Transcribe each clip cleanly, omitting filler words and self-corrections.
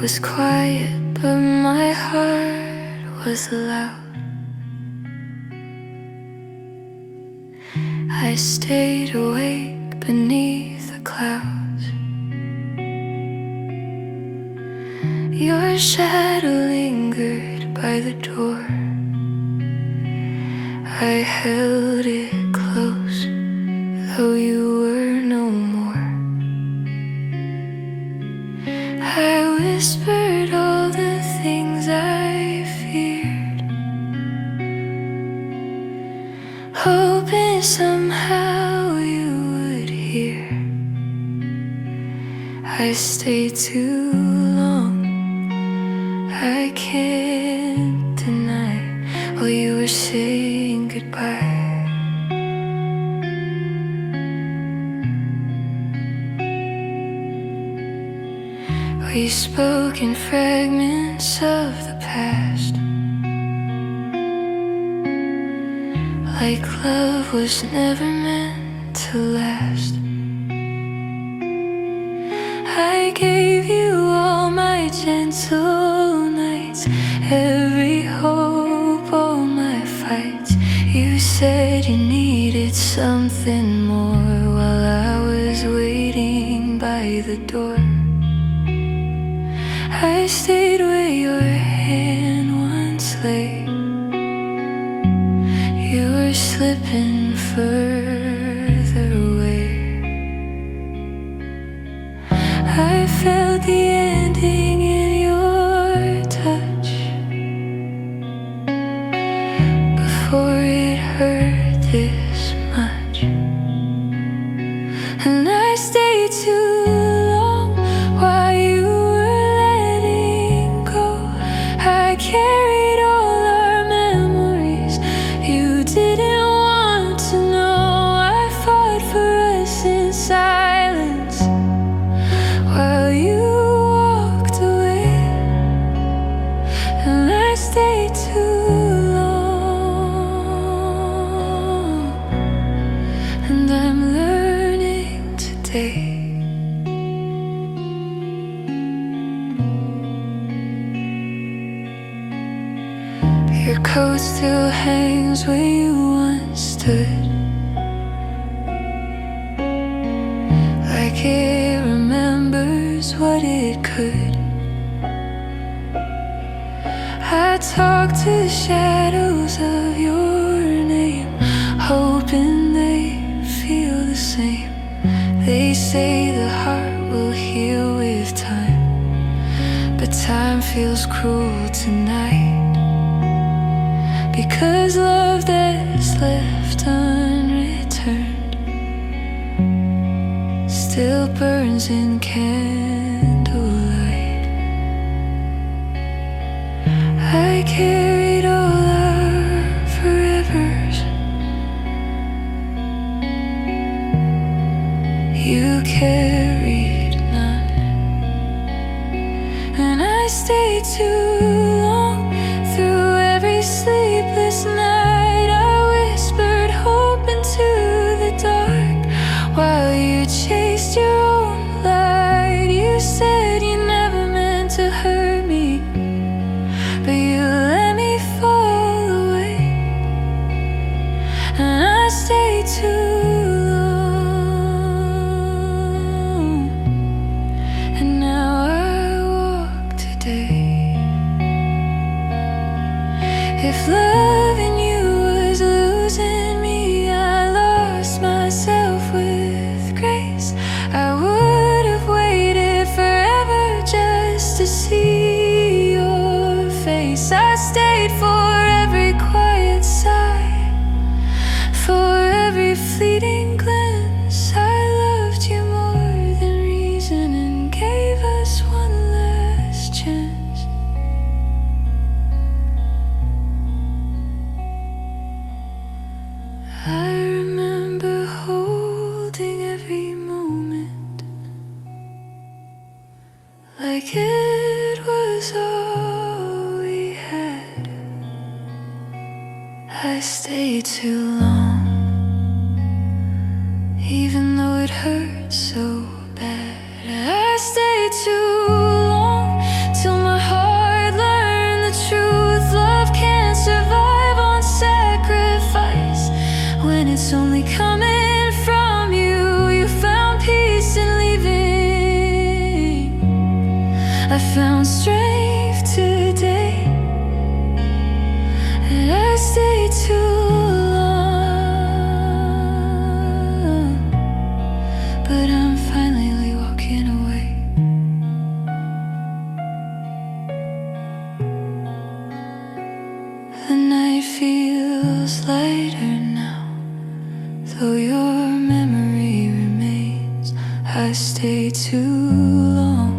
was quiet, but my heart was loud. I stayed awake beneath the clouds. Your shadow lingered by the door. I held it close, though you were no more. I whispered all the things I feared, hoping somehow you would hear. I stayed too long, I can't deny, while you were saying goodbye. We spoke in fragments of the past, like love was never meant to last. I gave you all my gentle nights, every hope, all my fights. You said you needed something more, while I was waiting by the door. I stayed where your hand once lay. You were slipping further away. I felt the ending in your touch before it hurt this much. And I stayed too long while you carried all our memories. You didn't want to know. I fought for us in silence while you walked away. And I stayed too long, and I'm learning today. Your coat still hangs where you once stood, like it remembers what it could. I talk to the shadows of your name, hoping they feel the same. They say the heart will heal with time, but time feels cruel tonight. Because love that's left unreturned still burns in candlelight. I carried all our forevers. You carried none. And I stayed too long through every sleepless night. I whispered hope into the dark while you chased your own light. You said you never meant to hurt me, but you let me fall away. And I stayed too long, and now I walk today. If loving you was losing me, I lost myself with grace. I would have waited forever just to see your face. I stayed for every quiet sigh, for every fleeting glance. I loved you more than reason and gave us one last chance. I remember holding every moment like it was all we had. I stayed too long, even though it hurt so bad. I stayed too long strength today, and I stayed too long, but I'm finally walking away. The night feels lighter now, though your memory remains. I stayed too long,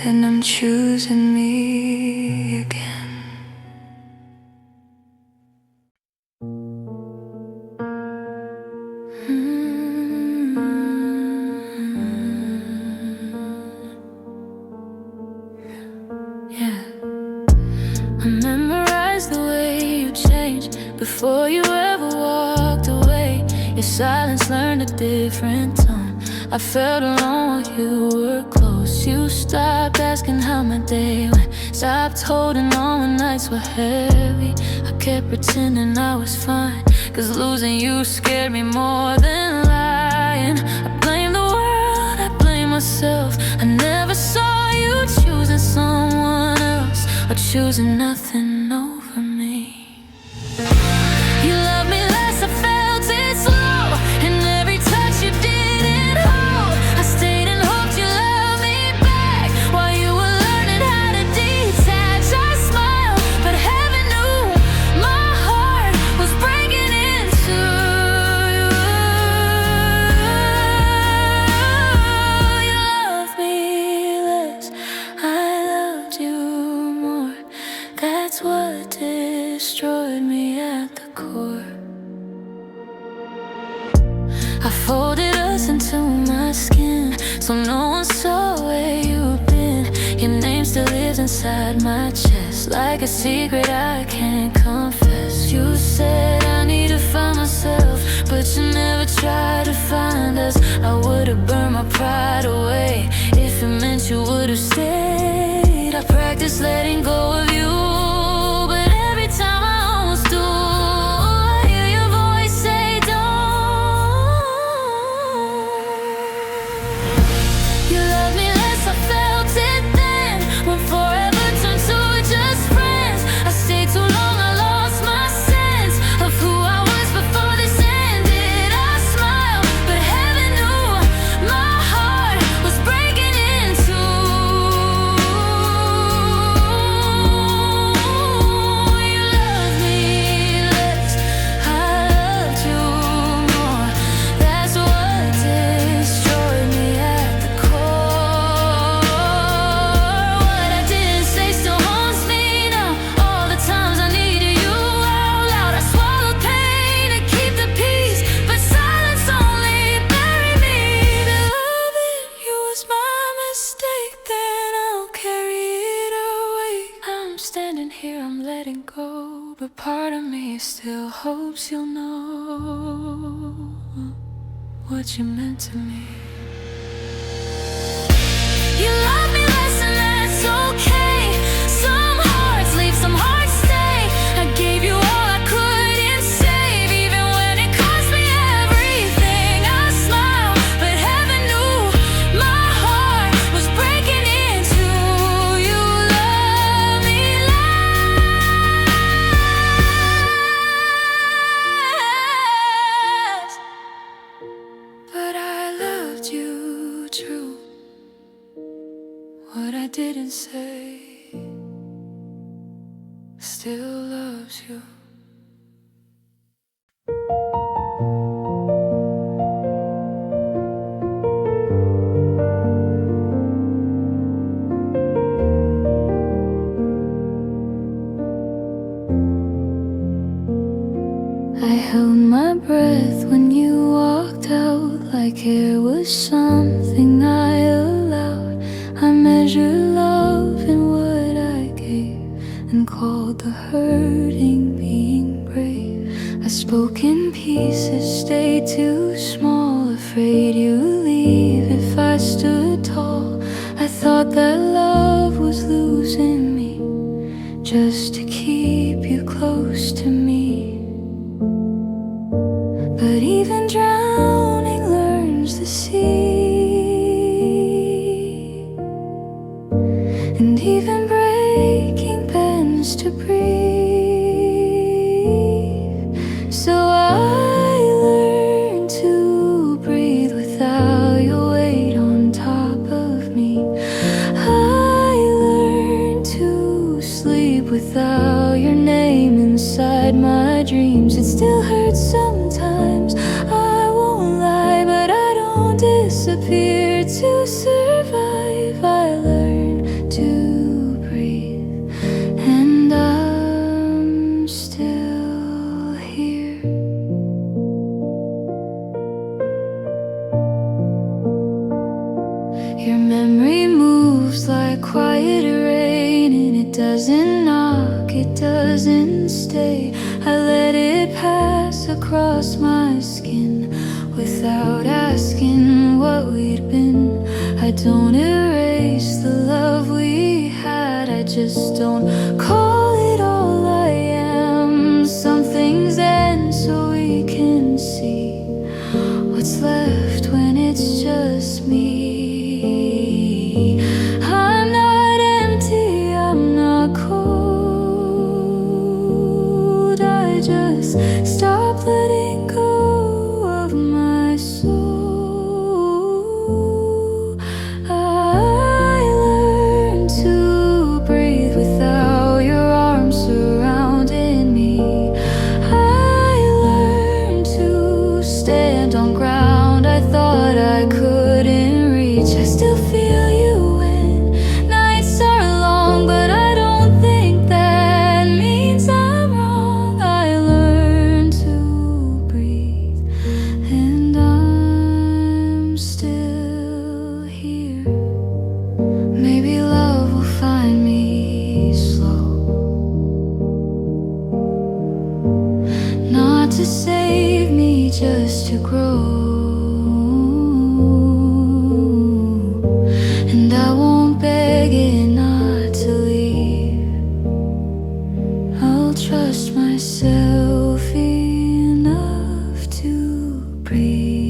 and I'm choosing me again. Yeah. I memorized the way you changed before you ever walked away. Your silence learned a different tone. I felt alone while you were close. You stopped asking how my day went, stopped holding on when nights were heavy. I kept pretending I was fine, 'cause losing you scared me more than lying. I blame the world, I blame myself. I never saw you choosing someone else, or choosing nothing over me. You love me less, I felt it slow, and every touch you didn't hold. I stayed and hoped you loved me back while you were learning how to detach. I smiled, but heaven knew my heart was breaking into you. You loved me less, I loved you more. That's what destroyed me at the core. I folded us into my skin, so no one saw where you've been. Your name still lives inside my chest, like a secret I can't confess. You said I need to find myself, but you never tried to find us. I would've burned my pride away if it meant you would've stayed. I practiced letting go of you, but every time I almost do, I hear your voice say don't. You love me less, I felt it then, when forever turned to just friends. I stayed too long, I lost my sense of who I was before this ended. I smiled, but heaven knew my heart was breaking into. You love me less, I loved you more. That's what destroyed me at the core. What I didn't say still haunts me now. All the times I needed you out loud, I swallowed pain to keep the peace, but silence only buried me. Loving you was my mistake, then I'll carry it away. I'm standing here, I'm letting go, but part of me still hopes you'll know what you meant to me. You love me less, and that's okay. Some hearts leave, some hearts stay. I gave you all I couldn't save, even when it cost me everything. I smiled, but heaven knew my heart was breaking into. You love me less, but I loved you true. What I didn't say still loves you. I held my breath when you walked out, like it was something I allowed. I measured love in what I gave, and called the hurting me and even breaking bends to breathe. So I learned to breathe without your weight on top of me. I learned to sleep without your name inside my dreams. It still hurts sometimes, I won't lie, but I don't disappear to survive. I learn to breathe, and I'm still here. Your memory moves like quiet rain, and it doesn't knock, it doesn't stay. I let it pass across my skin without asking what we'd been. I don't erase the love we had, I just don't call it all I am. Some things end so we can see what's left when it's just me. I'm not empty, I'm not cold, I just stop letting go of my soul. I learned to breathe without your arms surrounding me. I learned to stand on ground I thought I couldn't reach. I still feel you when nights are long, but I don't think that means I'm wrong. I learned to breathe, and I'm still here. Maybe love will find me slow, not to save me, just to grow. And I won't beg it not to leave. I'll trust myself enough to breathe.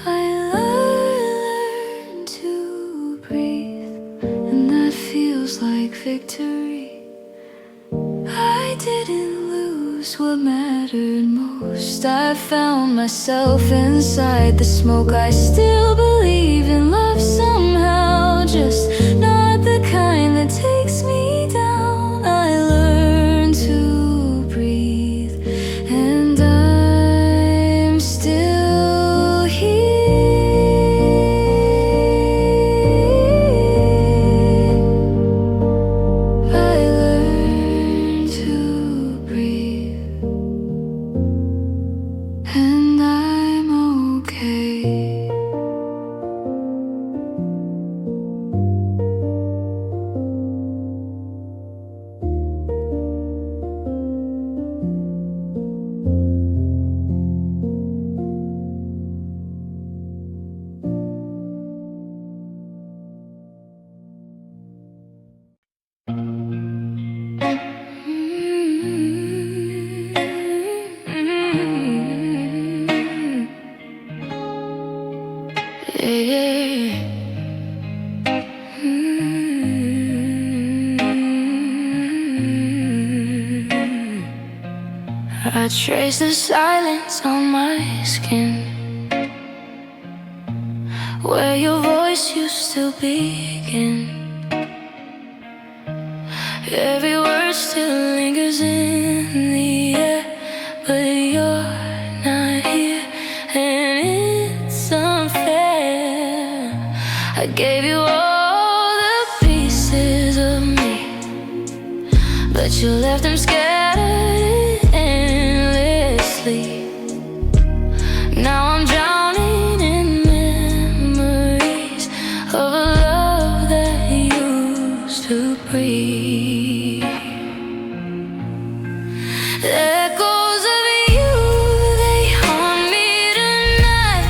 I learned to breathe, and that feels like victory. I didn't lose what mattered most. I found myself inside the smoke. I still believe in love somehow, just not the kind that takes me down. I learned to breathe, and I'm still here. I learned to breathe, and I'm okay. I trace the silence on my skin, where your voice used to begin. Every word still lingers in the air, but you're not here, and it's unfair. I gave you all the pieces of me, but you left them scattered endlessly. Now I'm drowning in memories of a love that used to breathe. Echoes of you, they haunt me tonight.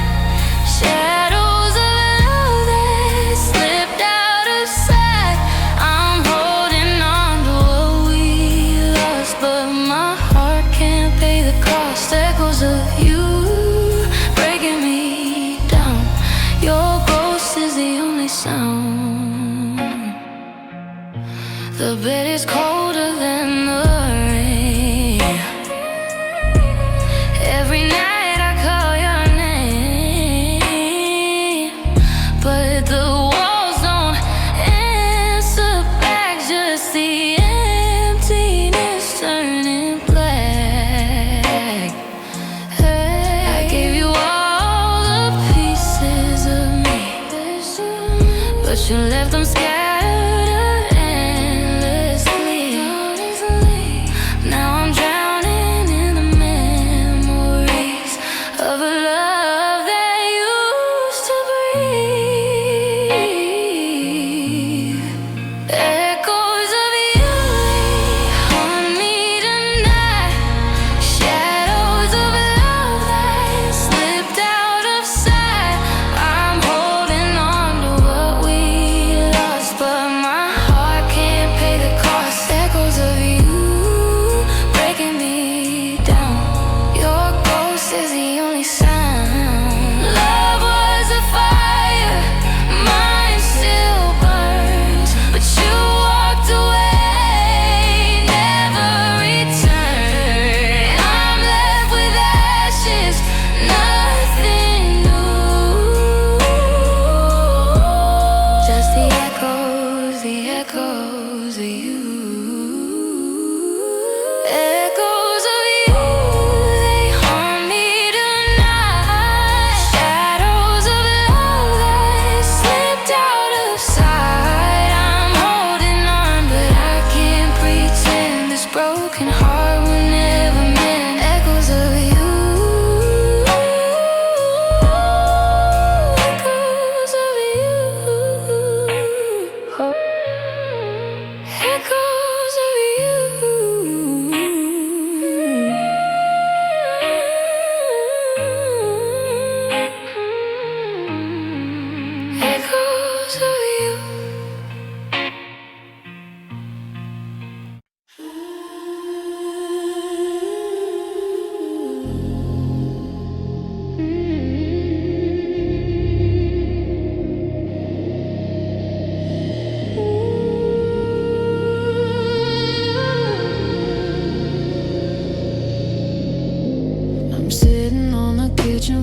Shadows of love that slipped out of sight. I'm holding on to what we lost, but my heart can't pay the cost. Echoes of you breaking me Your bed is colder than the rain. Every night I call your name, but the walls don't answer back. Just the emptiness turning black. Hey, I gave you all the pieces of me, but you left them scattered.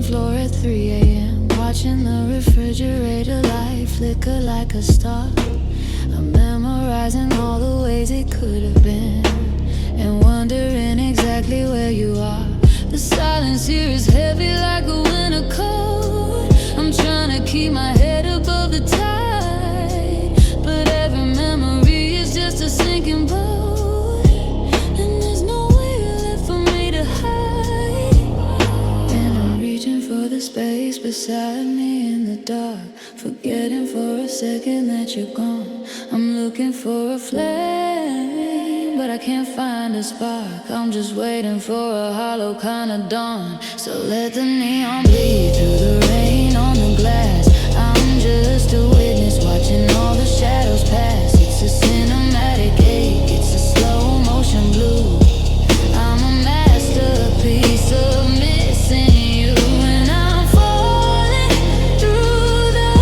Floor at 3 a.m. Watching the refrigerator light flicker like a star. I'm memorizing all the ways it could have been, and wondering exactly where you are. The silence here is heavy like a winter coat. I'm trying to keep my head above the tide, but every memory is just a sinking boat, and there's nowhere left for me to hide. And I'm reaching for the space beside me in the dark, forgetting for a second that you're gone. I'm looking for a flame, but I can't find a spark. I'm just waiting for a hollow kind of dawn. So let the neon bleed through the rain on the glass. I'm just a witness watching all the shadows pass. It's a cinematic ache, it's a slow motion blue. I'm a masterpiece of missing you, and I'm falling through the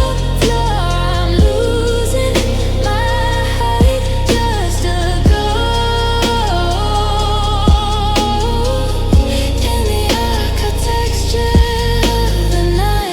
floor. I'm losing my height just to go in the architecture of the night.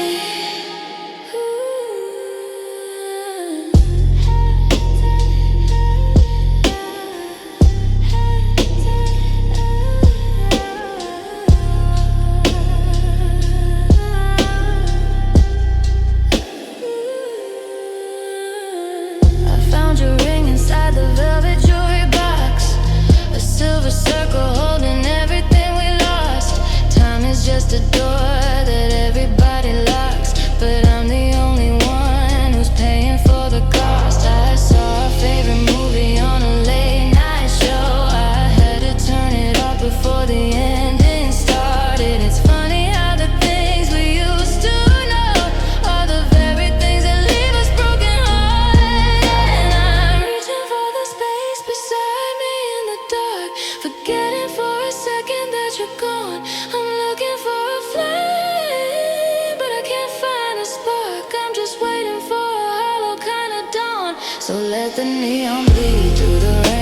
I found your ring inside the velvet jewelry box, a silver circle holding everything we lost. Time is just a door that everybody locks, but I'm the only one who's paying for the cost. I saw our favorite movie on a late night show. I had to turn it off before the ending started. It's funny how the things we used to know are the very things that leave us broken hearted. And I'm reaching for the space beside me in the dark, forgetting for a second that you're gone. I'm looking for a flame, but I can't find a spark. I'm just waiting for a hollow kind of dawn. So let the neon bleed through the rain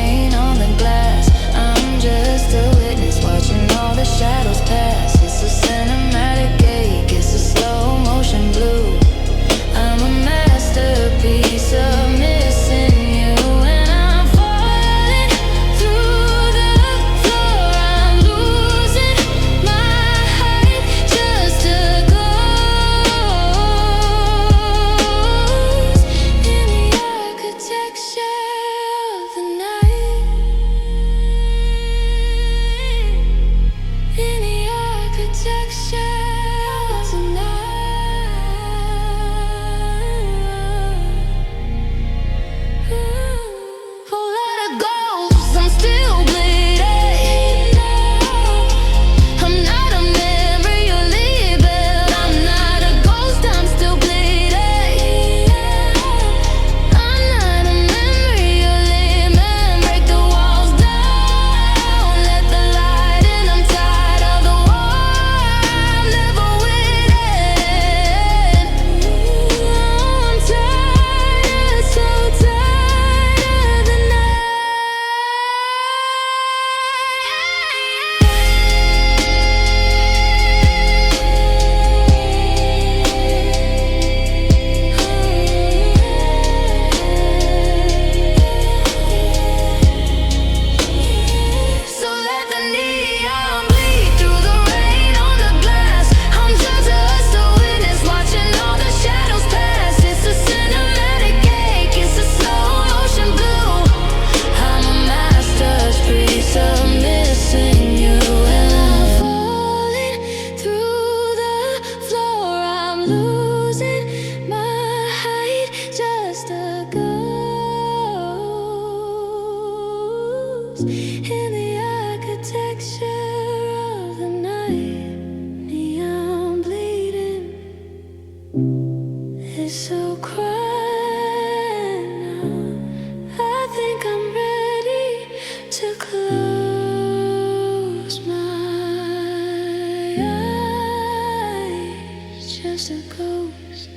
just a ghost.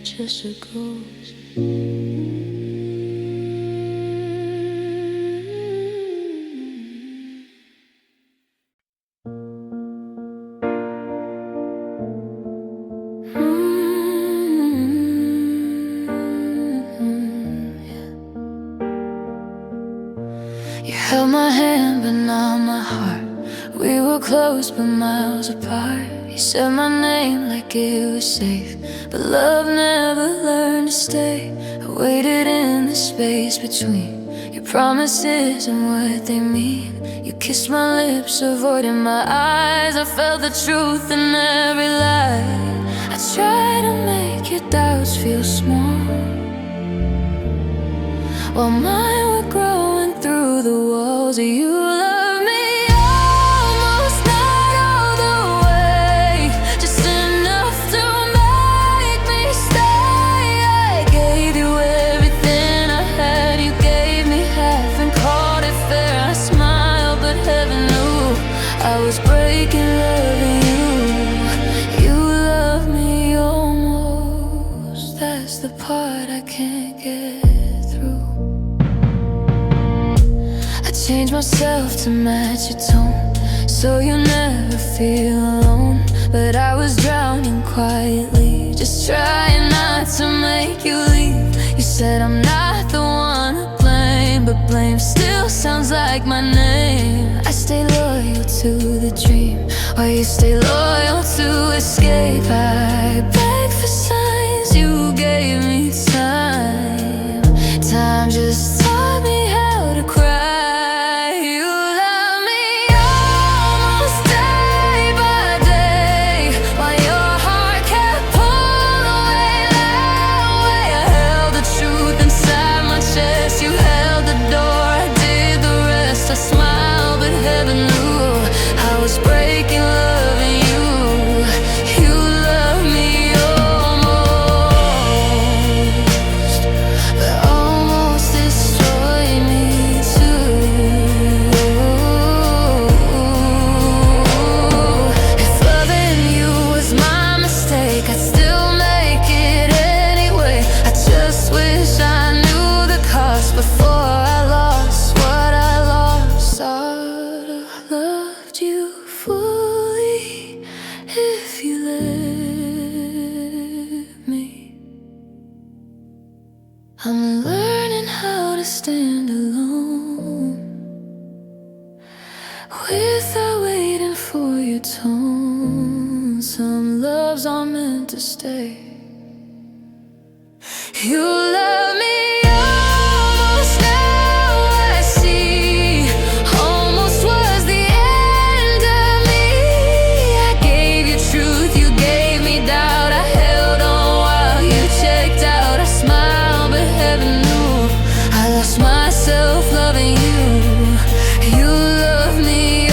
Just a ghost. You held my hand but not my heart. We were close but miles apart. You said my name like it was safe, but love never learned to stay. I waited in the space between your promises and what they mean. You kissed my lips, avoiding my eyes. I felt the truth in every lie. I tried to make your doubts feel small, while mine were growing through the walls. You love me almost, not all the way, just enough to make me stay. I gave you everything I had, you gave me half and called it fair. I smiled but heaven knew I was breaking loving you. You love me almost, that's the part I can't get. Change myself to match your tone, so you never feel alone. But I was drowning quietly, just trying not to make you leave. You said I'm not the one to blame, but blame still sounds like my name. I stay loyal to the dream, while you stay loyal to escape. I beg for signs, you gave me time. Time just taught me how to cry. I'm learning how to stand alone without waiting for your tone. Some loves are meant to stay. You love me almost, now I see. Almost was the end of me. I gave you truth, you gave me doubt. I held on while you checked out. I smiled but heaven knew I lost myself loving you. You love me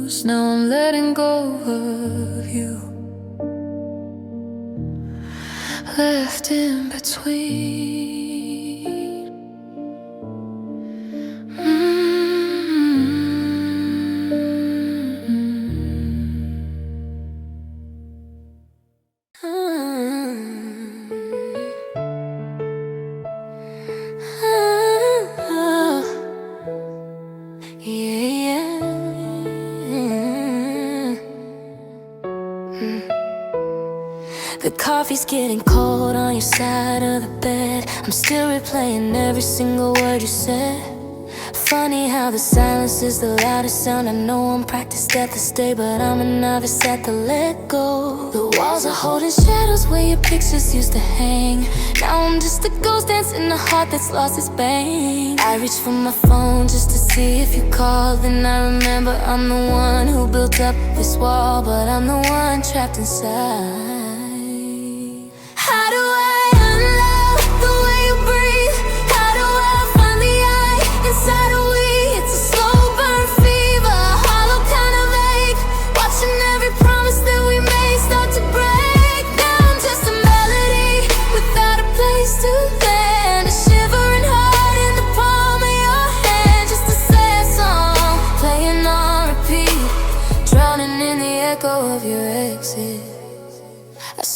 almost, now I'm letting go of you. Left in between. The coffee's getting cold on your side of the bed. I'm still replaying every single word you said. Funny how the silence is the loudest sound. I know I'm practiced at the stay, but I'm a novice at the let go. The walls are holding shadows where your pictures used to hang. Now I'm just a ghost dancing a heart that's lost its bang. I reach for my phone just to see if you called, and I remember I'm the one who built up this wall, but I'm the one trapped inside. How do I unlock the way you breathe? How do I find the eye inside of we? It's a slow burn fever, hollow kind of ache, watching every promise that we made start to break. Now I'm just a melody without a place to land, a shivering heart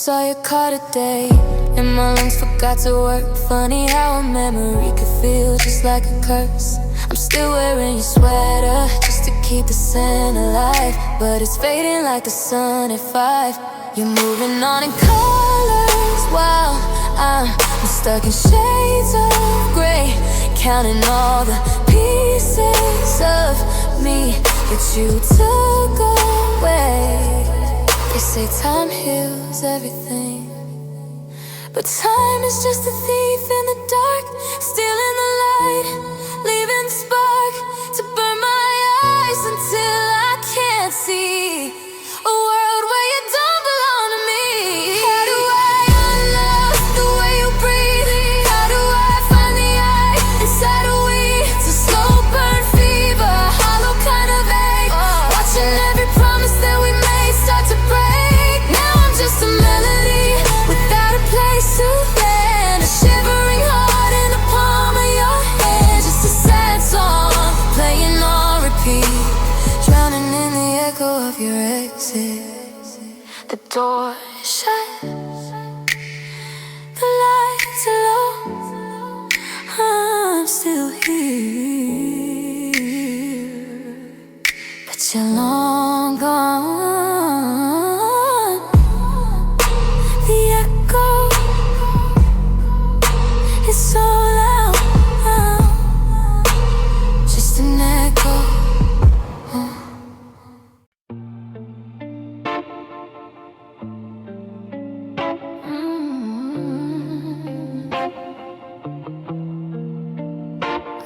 Saw your car today, and my lungs forgot to work. Funny how a memory could feel just like a curse. I'm still wearing your sweater just to keep the scent alive, but it's fading like the sun at 5. You're moving on in colors while I'm stuck in shades of gray, counting all the pieces of me that you took away. They say time heals everything, but time is just a thief in the dark, stealing the light, leaving the spark to burn my eyes until I can't see a world where you don't belong to me. How do I unlove the way you breathe? How do I find the eye inside of we? It's a slow burn fever, hollow kind of ache, watching every promise that we made start to break. Now I'm just a melody without a place to land, a shivering heart in the palm of your hand, just a sad song playing on repeat, drowning in the echo of your exit. The door is shut, the lights are low, I'm still here, but you're long gone. The echo is so loud, just an echo.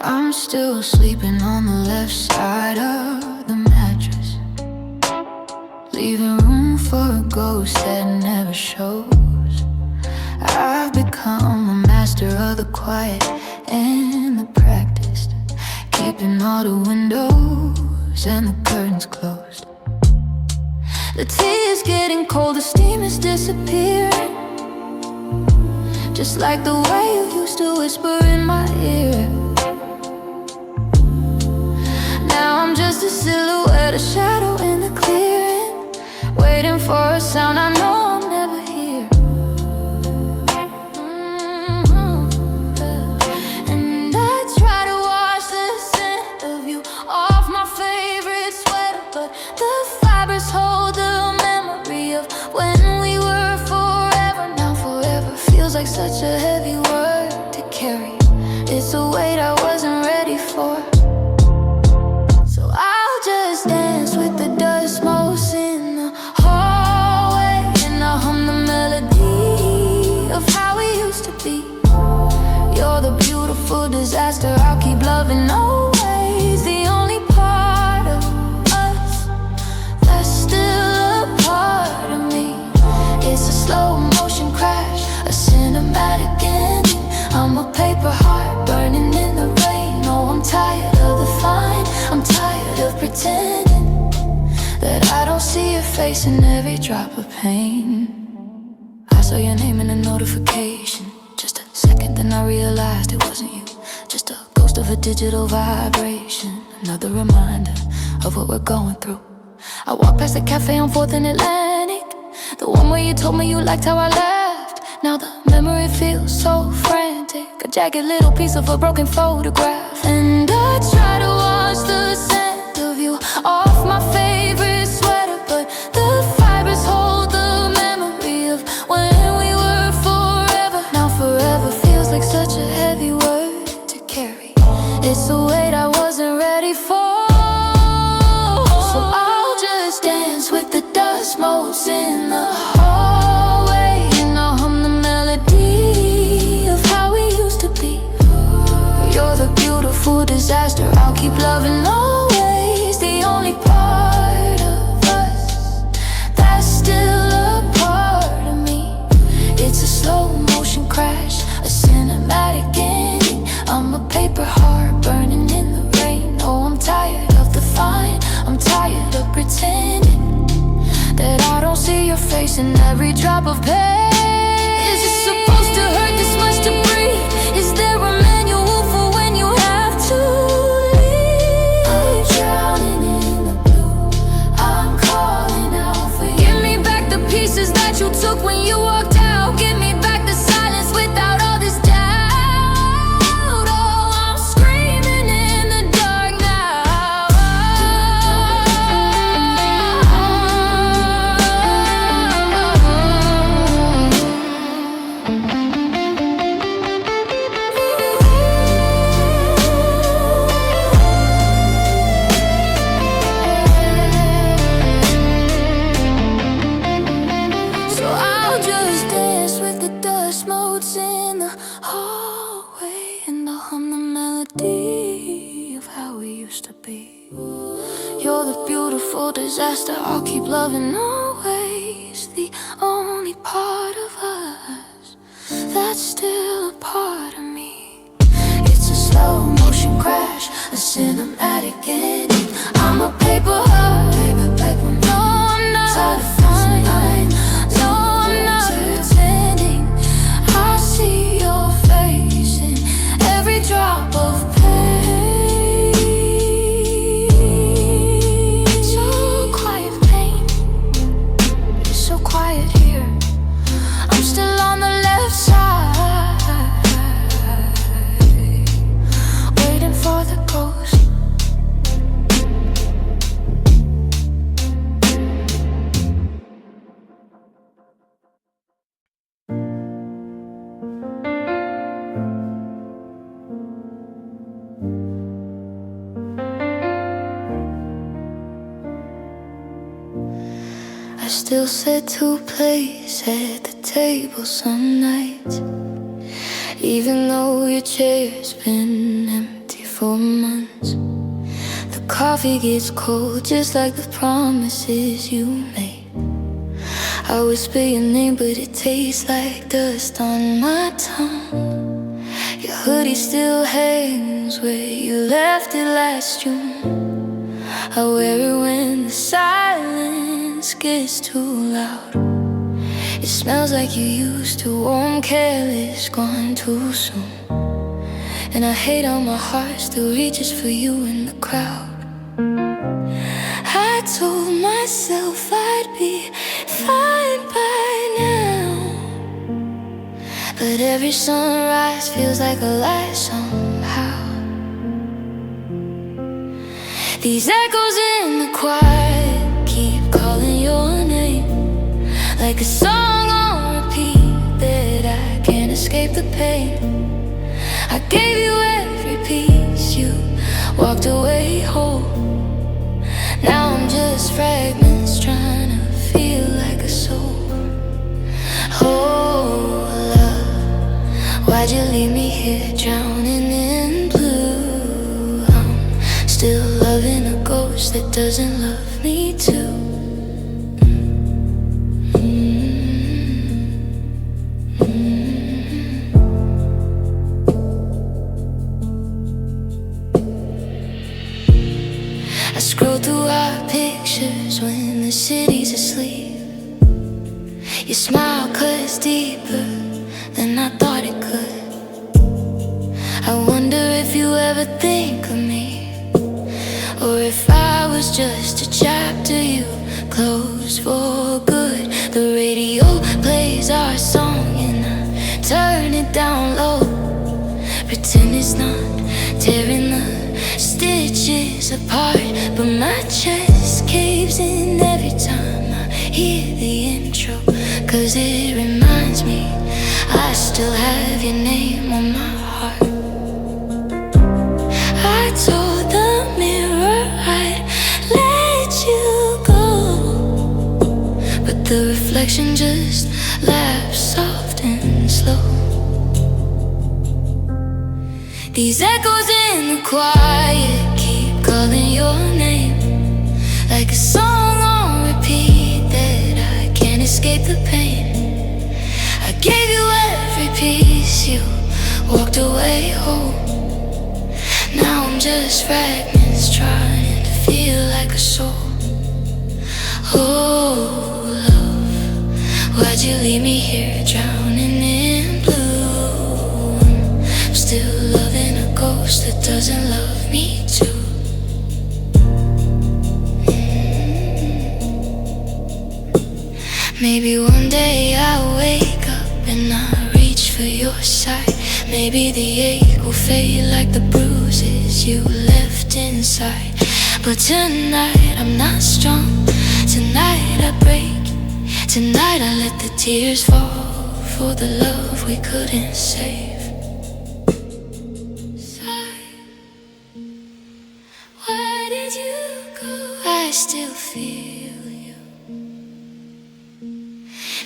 I'm still sleeping on the left side of the mattress, leaving room for a ghost that never shows. I've become a master of the quiet and the practice, keeping all the windows and the curtains closed. The tea is getting cold, the steam is disappearing, just like the way you used to whisper in my ear. Now I'm just a silhouette, a shadow in the clearing, waiting for a sound I know I'll never hear. And I try to wash the scent of you off my favorite sweater, but the fibers hold the memory of when we were forever. Now forever feels like such a heavy word to carry. It's a weight I wasn't ready for. Just dance with the dust motes in the hallway, and I'll hum the melody of how we used to be. You're the beautiful disaster I'll keep loving always, the only part of us that's still a part of me. It's a slow motion crash, a cinematic ending. I'm a paper heart burning in the rain. Oh, I'm tired of the fine, I'm tired of pretending that I don't see your face in every drop of pain. I saw your name in a notification, just a second, then I realized it wasn't you, just a ghost of a digital vibration, another reminder of what we're going through. I walked past the cafe on 4th and Atlantic, the one where you told me you liked how I left. Now the memory feels so frantic, a jagged little piece of a broken photograph. And I try to wash the scent of you off my favorite sweater, but the fibers hold the memory of when we were forever. Now forever feels like such a heavy word to carry. It's a weight I wasn't ready for. So I'll just dance with the dust motes in the hallway, and I'll hum the melody of how we used to be. You're the beautiful disaster I'll keep loving always, the only part of us that's still a part of me. It's a slow motion crash, a cinematic ending. I'm a paper heart burning in the rain. Oh, I'm tired of the fine, I'm tired of pretending that I don't see your face in every drop of pain. Is it supposed to hurt this much to breathe? Is there a manual for when you have to leave? I'm drowning in the blue, I'm calling out for you. Give me back the pieces that you took when you were total disaster. I'll keep loving always. The only part of us that's still a part of me. It's a slow motion crash, a cinematic ending. I'm a paper heart. No, I'm not fine. No, I'm not pretending. I see your face in every drop of pain. So quiet pain, so quiet here. I'm still on the left side, waiting for the ghost. I still sit to place at the table some nights, even though your chair's been empty for months. The coffee gets cold just like the promises you made. I whisper your name but it tastes like dust on my tongue. Your hoodie still hangs where you left it last June. I wear it when the silence gets too loud. It smells like you used to, warm, careless, gone too soon. And I hate how my heart still reaches for you in the crowd. I told myself I'd be fine by now, but every sunrise feels like a lie somehow. These echoes in the quiet keep calling your name, like a song on repeat that I can't escape the pain. I gave you every piece, you walked away whole. Now I'm just fragments trying to feel like a soul. Oh, love, why'd you leave me here drowning in blue? I'm still loving a ghost that doesn't love me too. I scroll through our pictures when the city's asleep. Your smile cuts deeper than I thought it could. I wonder if you ever think of me, or if I was just a chapter you closed for good. The radio plays our song and I turn it down low, pretend it's not tearing the stitches apart. But my chest caves in every time I hear the intro, 'cause it reminds me I still have your name on my heart. I told the mirror I'd let you go, but the reflection just laughs soft and slow. These echoes in the quiet keep calling your name, like a song on repeat that I can't escape the pain. I gave you every piece, you walked away whole. Now I'm just fragments trying to feel like a soul. Oh, love, why'd you leave me here drowning in blue? I'm still loving a ghost that doesn't love me too. Maybe one day I'll wake up and I'll reach for your side. Maybe the ache will fade like the bruises you left inside. But tonight I'm not strong, tonight I break. Tonight I let the tears fall for the love we couldn't save. Where did you go? I still feel you.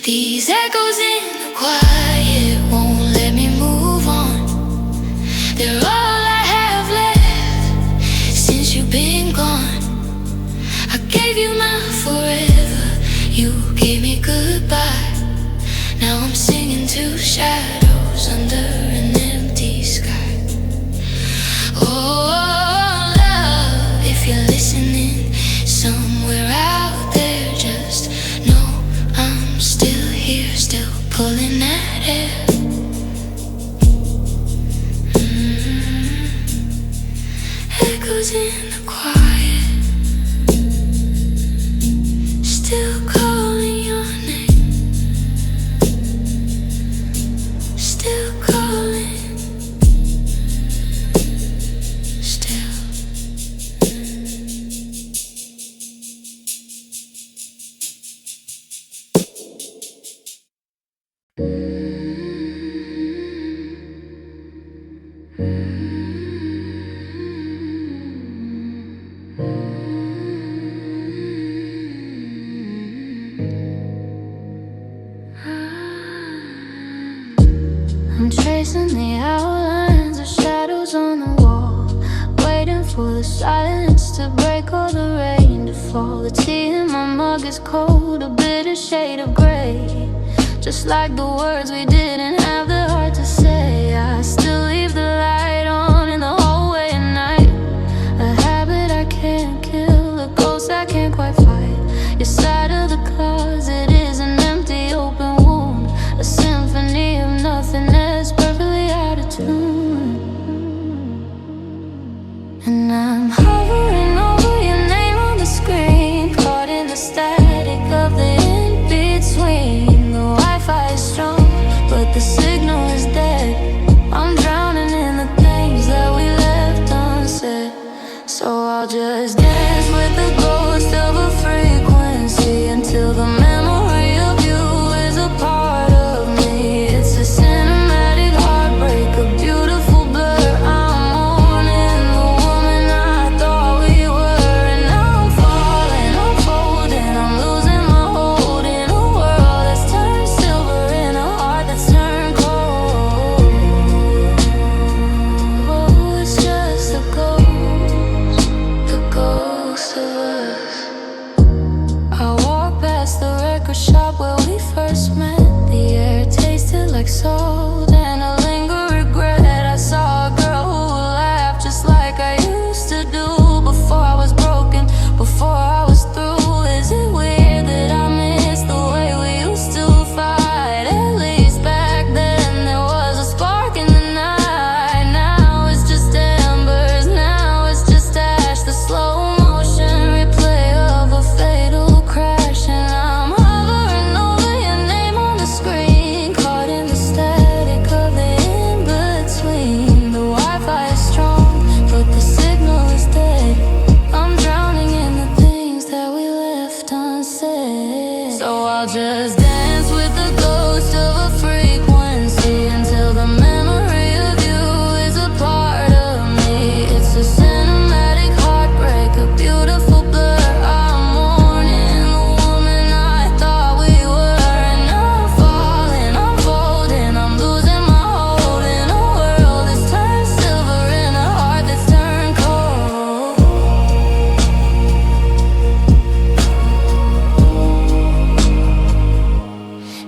These echoes in the quiet won't let me move on. They're all I have left since you've been gone. I gave gave you my forever, you gave me goodbye. Now I'm singing to shadows under an empty sky. Oh, love, if you're listening somewhere out there, just know I'm still here, still pulling at air. Echoes in the quiet, still calling your name, still calling, still. I'm tracing the outlines of shadows on the wall, waiting for the silence to break or the rain to fall. The tea in my mug is cold, a bitter shade of gray, just like the words we didn't have the heart to say. I still leave the light on in the hallway at night, a habit I can't kill, a ghost I can't quite fight. Your side of the closet is an empty open wound, a symphony of nothingness, perfectly out of tune. And I'm hovering over your name on the screen, caught in the static of the in-between. The Wi-Fi is strong, but the signal is dead. I'm drowning in the things that we left unsaid. So I'll just dance with the ghost of a frequency until the memory of you is a part of me. It's a cinematic heartbreak, a beautiful blur. I'm mourning the woman I thought we were, and now I'm falling, I'm folding, I'm losing my hold in a world that's turned silver, in a heart that's turned cold. Oh, it's just a ghost, the ghost of us. I walked past the record shop where we first met. The air tasted like salt and a lingering regret. I saw a girl who laughed just like I used to do, before I was broken, before I was through. Is it weird that I miss the way we used to fight? At least back then there was a spark in the night. Now it's just embers, now it's just ash, the slow motion replay of a fatal crash. And I'm hovering over your name on the screen, caught in the static of the in-between. The Wi-Fi is strong, but the signal is dead. I'm drowning in the things that we left unsaid. So I'll just dance with the ghost of a frequency until the memory of you is a part of me. It's a cinematic heartbreak, a beautiful blur. I'm mourning the woman I thought we were, and now I'm falling, I'm folding, I'm losing my hold in a world that's turned silver, in a heart that's turned cold.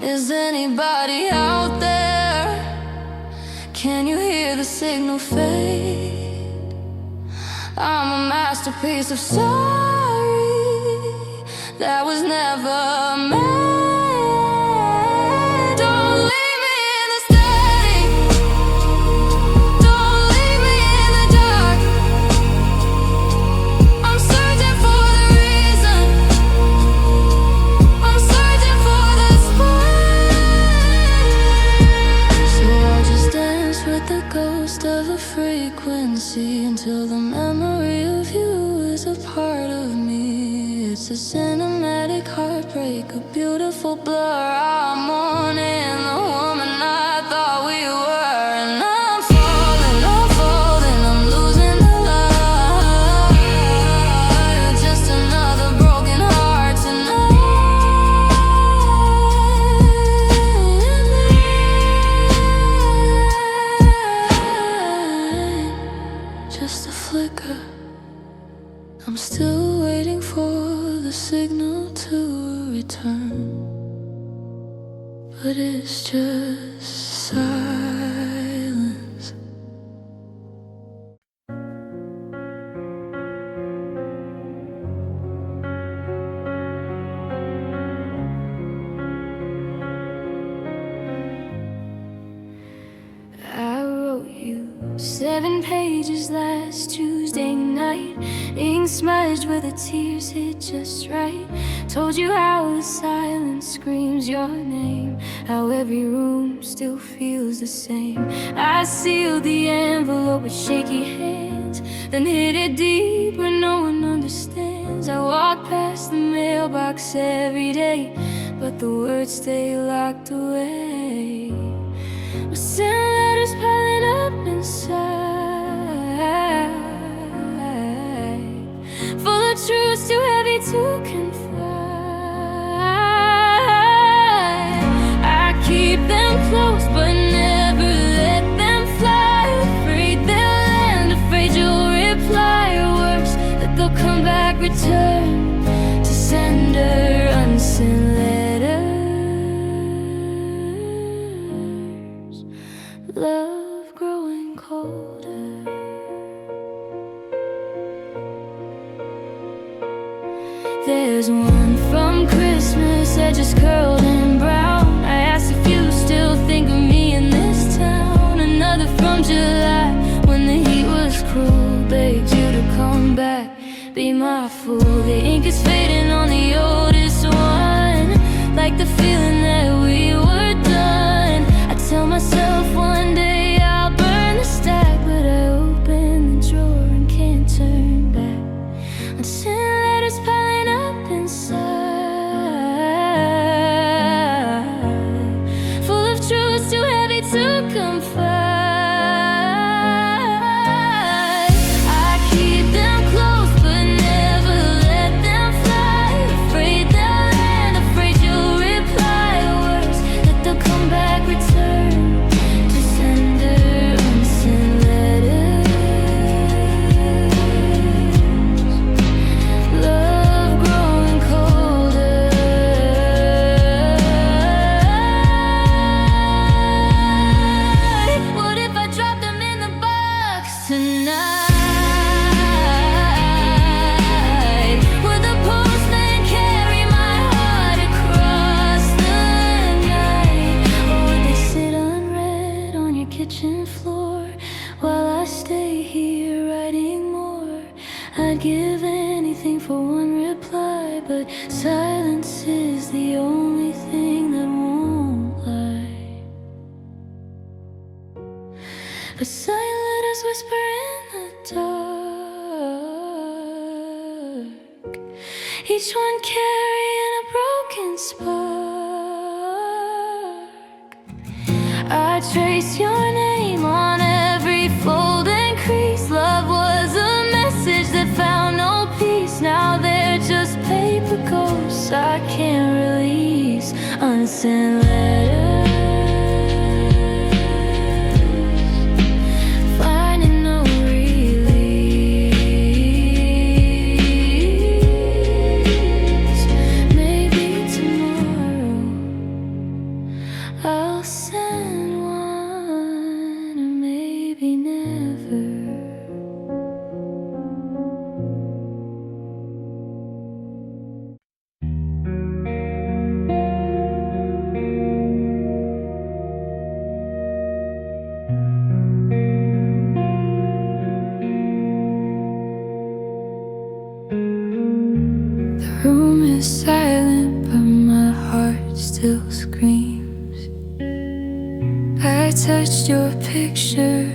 Is anybody out there? Can you hear the signal fade? I'm a masterpiece of sorry that was never made. Don't leave me in the static, don't leave me in the dark. I'm searching for the reason, I'm searching for the spark. So I'll just dance with the ghost of a frequency until the memory of you is a part of me. It's a cinematic heartbreak, a beautiful blur. I'm mourning the woman I thought we were, and I'm falling, I'm folding, I'm losing the light. Just another broken heart tonight. Just a flicker, I'm still waiting for the the signal to return, but it's just silence. I wrote you 7 pages last Tuesday night, ink smudged where the tears hit just right. Told you how the silence screams your name, how every room still feels the same. I sealed the envelope with shaky hands, then hid it deep where no one understands. I walk past the mailbox every day, but the words stay locked away. I send letters piling up inside, full of truths too heavy to confide. I keep them close but never let them fly. Afraid they'll land, afraid you'll reply, or worse, that they'll come back, return to sender unsent letters. Love growing colder. There's one from Christmas that just curled in brown. I asked if you still think of me in this town. Another from July when the heat was cruel, begged you to come back, be my fool. The ink is fading on the oldest one, like the feeling that we were done. I tell myself one day I'll burn the stack, but I open the drawer and can't turn back. I send letters piling up inside, full of truths too heavy to confide. I keep them close but never let them fly. Afraid they'll land, afraid you'll reply, or worse, that they'll come back, return to sender unsent letters. Love growing colder. What if I drop them in the box tonight? Would the postman carry my heart across the night? Or would they sit unread on your kitchen floor while I stay here writing more? I'd give anything for one reply, but silence is the only thing that won't lie. But silent letters whisper in the dark, each one carrying a broken spark. I trace your name on every fold and crease. Love was a message that found no peace. Now they're just paper ghosts I can't release. Unsent letters, finding no release. Maybe tomorrow I'll send one, or maybe never. The room is silent, but my heart still screams. I touched your picture,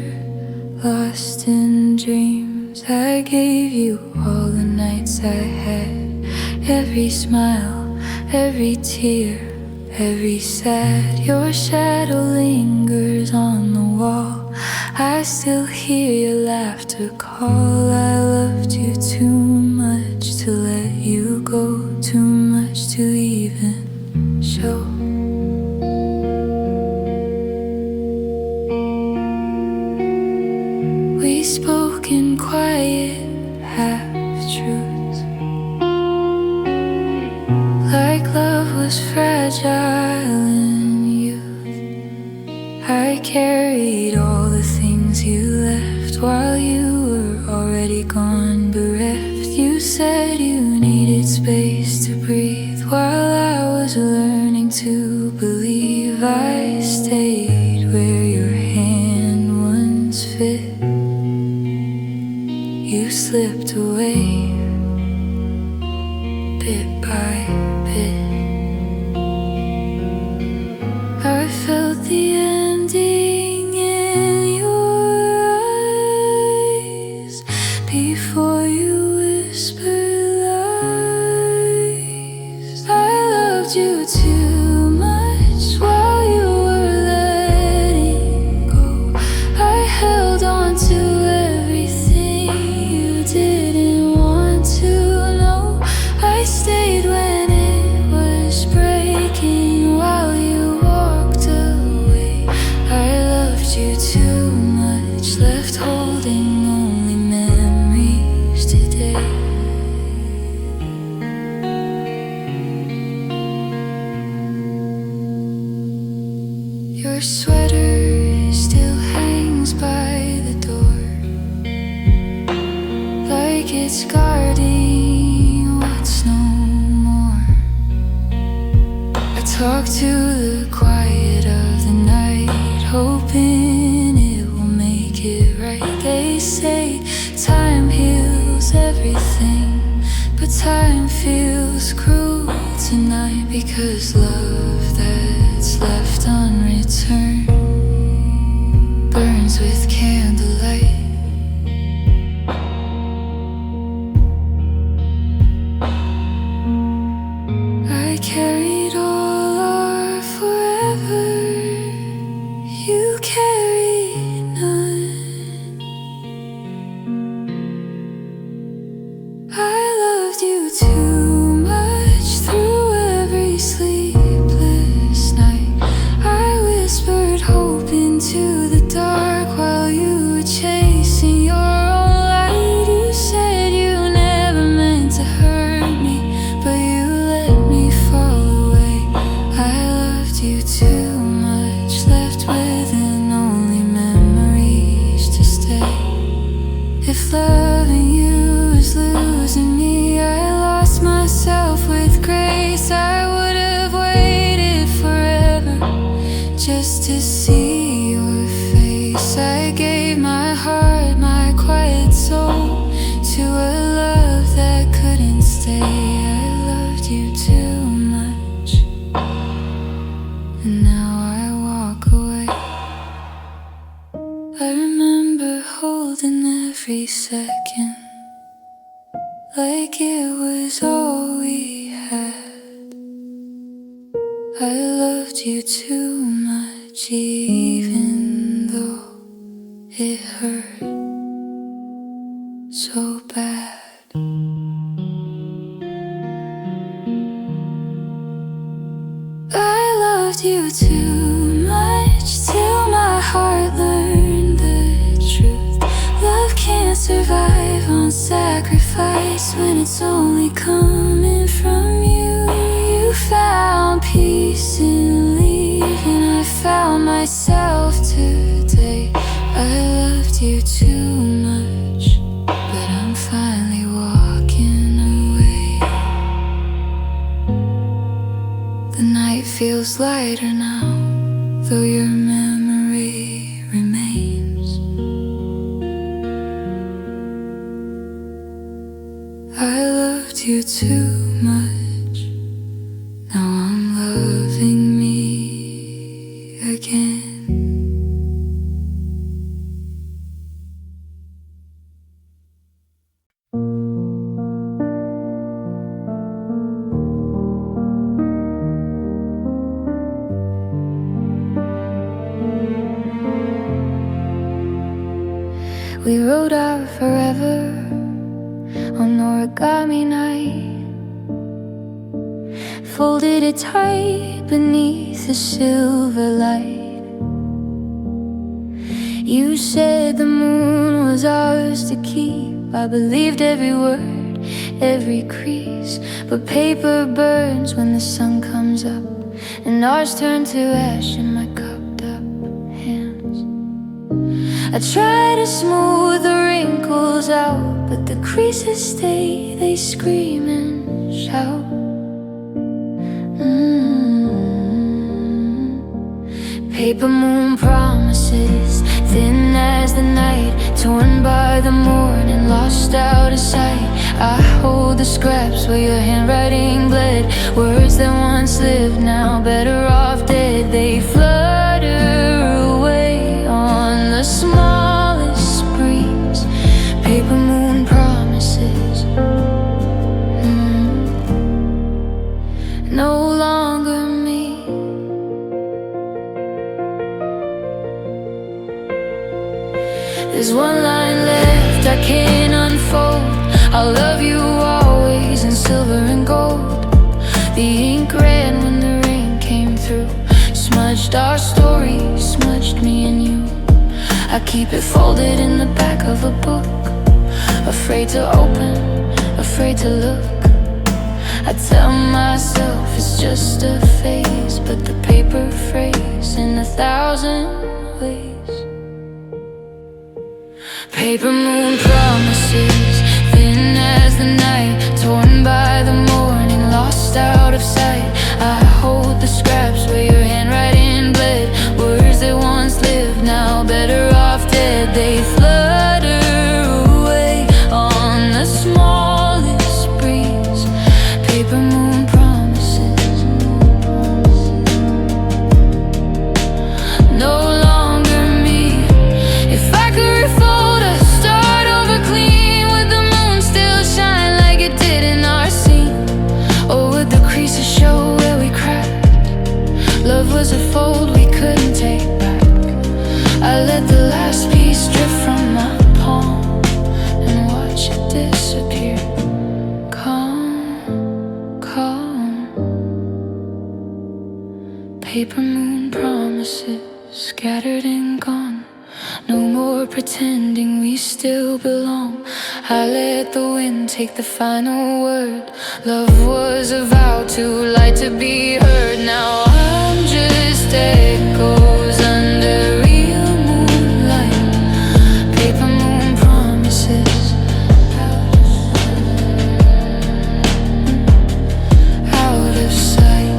lost in dreams. I gave you all the nights I had, every smile, every tear, every sad. Your shadow lingers on the wall. I still hear your laughter call. I loved you too much to let you go, too much to even show. We spoke in quiet half-truths, fragile in youth. I carried all the things you left while you were already gone, bereft. You said you needed space to breathe while I was learning to believe. I stayed where your hand once fit. You slipped away bit by bit. I felt the ending in your eyes before you whispered lies. I loved you too much while you were letting go. I held on to everything you didn't want to know. I stayed when it was breaking while you walked away. I loved you too much, left holding only memories today. Your sweater still hangs by the door, like it's guarding what's no more. I talk to the quiet of the night, hoping it will make it right. They say time heals everything, but time feels cruel tonight, because love that's left unreturned burns with candlelight. I carried all our forever, you carried none. I loved you too much through every sleepless night. I whispered hope into the dark while you were chasing your own light. You said you never meant to hurt me, but you let me fall away. I loved you too much, left with only memories to stay. If loving you is losing me, I lost myself with grace. I would have waited forever just to see your face. I gave my heart, my quiet soul, to a love that couldn't stay. I loved you too much, and now I walk away. I remember holding every second like it was all we had. I loved you too much, even though it hurt so bad. I loved you too much till my heart learned the truth. Love can't survive on sacrifice when it's only coming from you. You found peace in leaving, I found myself today. I loved you too much, but I'm finally walking away. The night feels lighter now, though your memory remains. I loved you too much, now I'm loving me again. We wrote our forever on origami night, folded it tight beneath the silver light. You said the moon was ours to keep. I believed every word, every crease. But paper burns when the sun comes up. and ours turned to ash in my cupped up hands. I try to smooth the wrinkles out, but the creases stay, they scream and shout. Paper moon promises, thin as the night, torn by the morning, lost out of sight. I hold the scraps where your handwriting bled, words that once lived, now better off dead. They flutter away on the smallest breeze. Paper moon promises, no longer me. There's one line left I can't unfold. I'll love you always in silver and gold. The ink ran when the rain came through, smudged our story, smudged me and you. I keep it folded in the back of a book, afraid to open, afraid to look. I tell myself it's just a phase, but the paper phrase in 1,000 ways. Paper moon promises, thin as the night, torn by the morning, lost out of sight. I hold the scraps where your handwriting bled, words that once lived, now better off dead. They flutter away on the smallest breeze. Paper moon promises, no longer me. If I could refold us, start over clean, would the moon still shine like it did in our scene? Or would the creases show where we cracked? Love was a fold we couldn't take back. I let the last piece drift from my palm and watch it disappear. Calm, calm. Paper moon promises, scattered and gone. No more pretending we still belong. I let the wind take the final word. Love was a vow, too light to be heard. Now I'm just echoes under real moonlight. Paper moon promises, out of sight.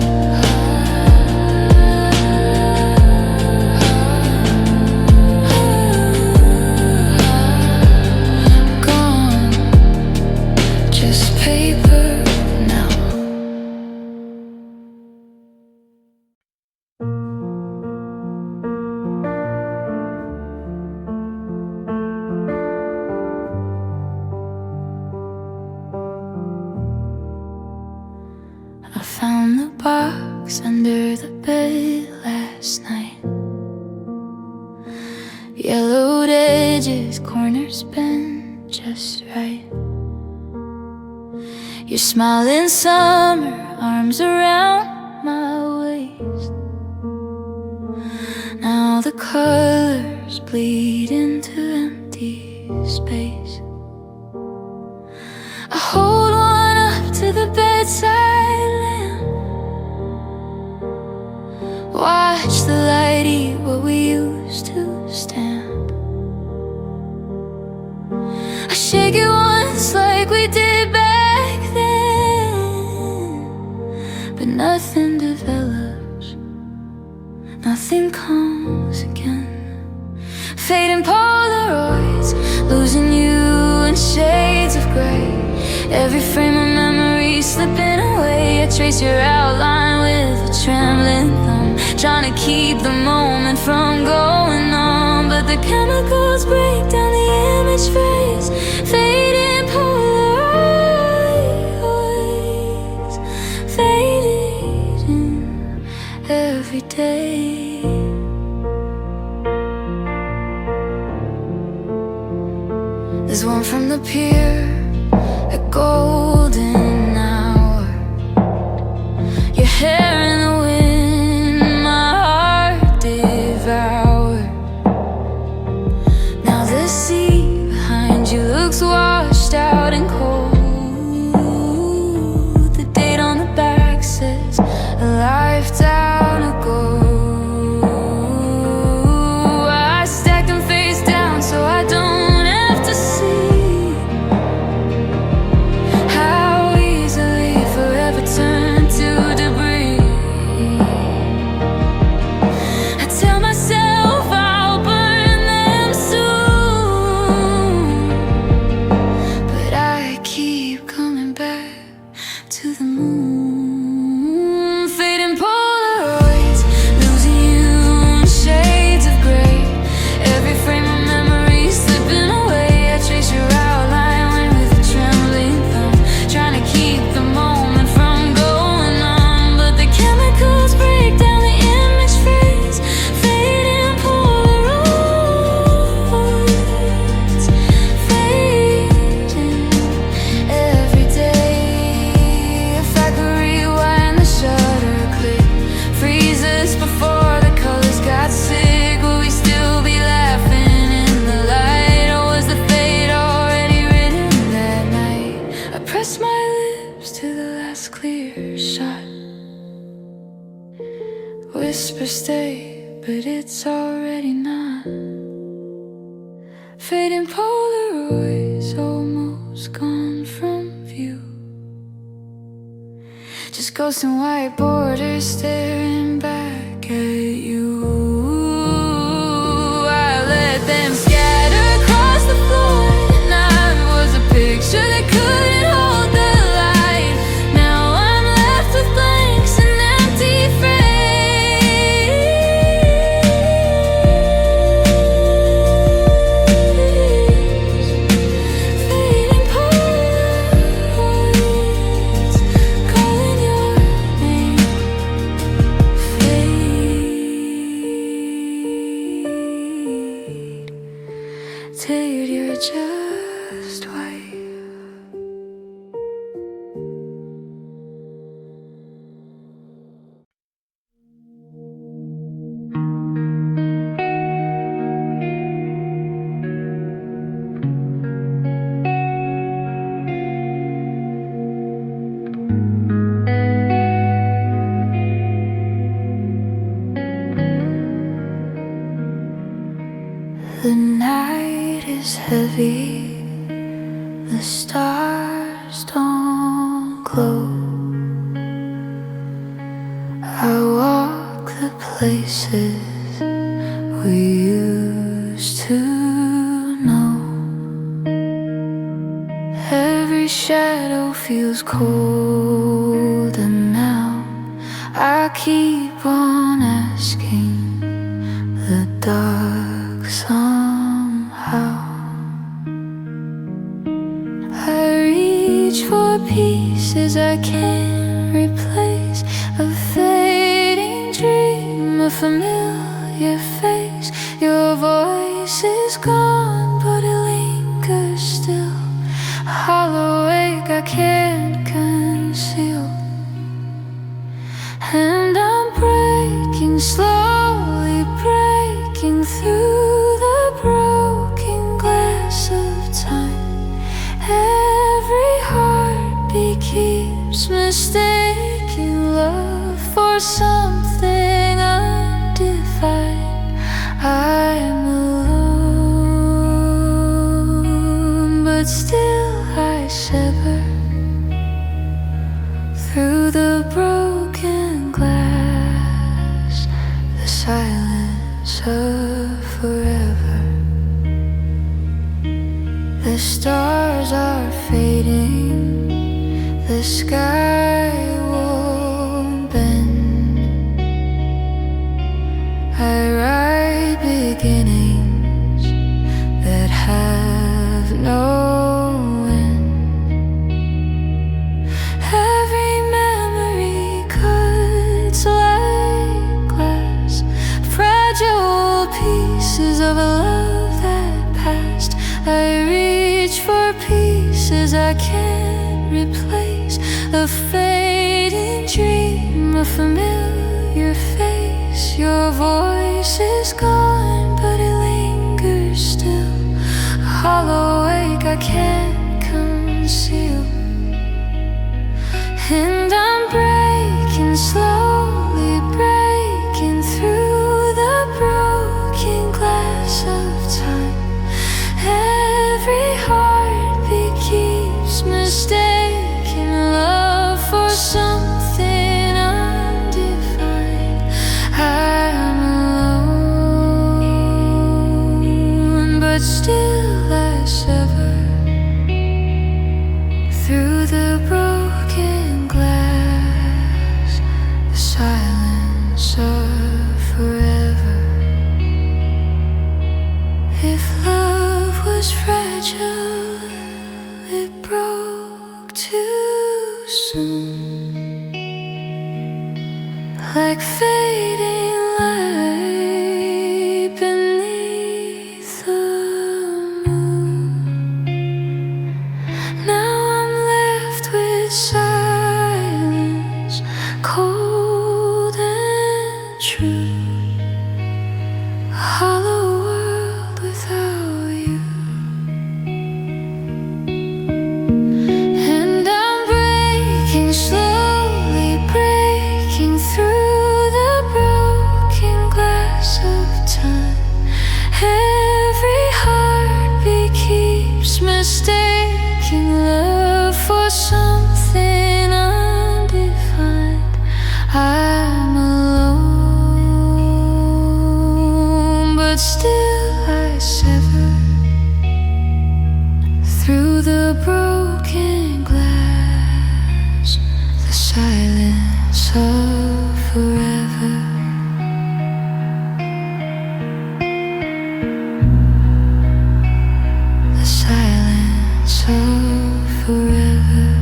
Gone, just paper now. I found the box under the bed last night. Yellowed edges, corners bent just right. Your smiling summer, arms around my waist. Now the colors bleed into empty space. I hold one up to the bedside lamp, watch the light eat what we used to stamp. I shake it once like we did back then, but nothing develops, nothing comes again. Fading Polaroids, losing you in shades of gray. Every frame of memory slipping away. I trace your outline with a trembling thumb, trying to keep the moment from going on. But the chemicals break down the image phrase. Fading Polaroids, fading every day. There's one from the pier, a golden hour. Your hair in the wind, my heart devoured. Now the sea behind you looks washed out and cold. The date on the back says a lifetime Fading Polaroids almost gone from view. Just ghosts and white borders staring back at you. I let them scatter across the floor, and I was a picture that couldn't hold the light. Now I'm left with blanks and empty frames. Fading Polaroids calling your name. Fade till you're just white. The night is heavy, the stars don't glow. I walk the places we used to know. Every shadow feels cold, and now I keep on asking the dark somehow. I reach for pieces I can't replace, a fading dream, a familiar face. Your voice is gone, but it lingers still, a hollow ache I can't conceal. And I'm breaking, slowly breaking through the broken glass of time. Every heartbeat keeps mistaking love for something undefined. I'm alone, but still I shiver through the broken glass, the silence of forever. The stars are fading, the sky won't bend. I write beginnings that have no end. Every memory cuts like glass, fragile pieces of a love that passed. I reach for pieces I can't replace, a fading dream, a familiar face. Your voice is gone, but it lingers still, a hollow ache I can't conceal. And I'm breaking, slowly breaking through the broken glass of time. Every heartbeat keeps mistaking love for something undefined. I'm alone, but still I shiver through the broken glass. mistaking love for something undefined. I'm alone, but still I sever through the broken glass, the silence of forever. The silence of forever.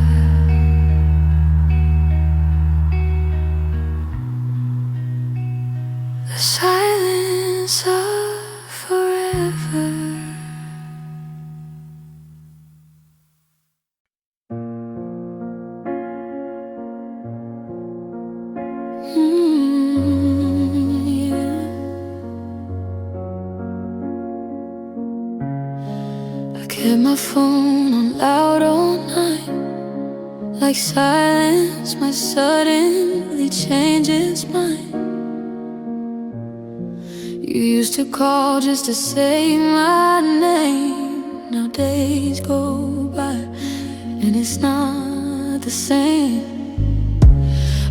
The silence of forever. Yeah. I kept my phone on loud all night, like silence might suddenly change its mind. You used to call just to say my name. Now days go by and it's not the same.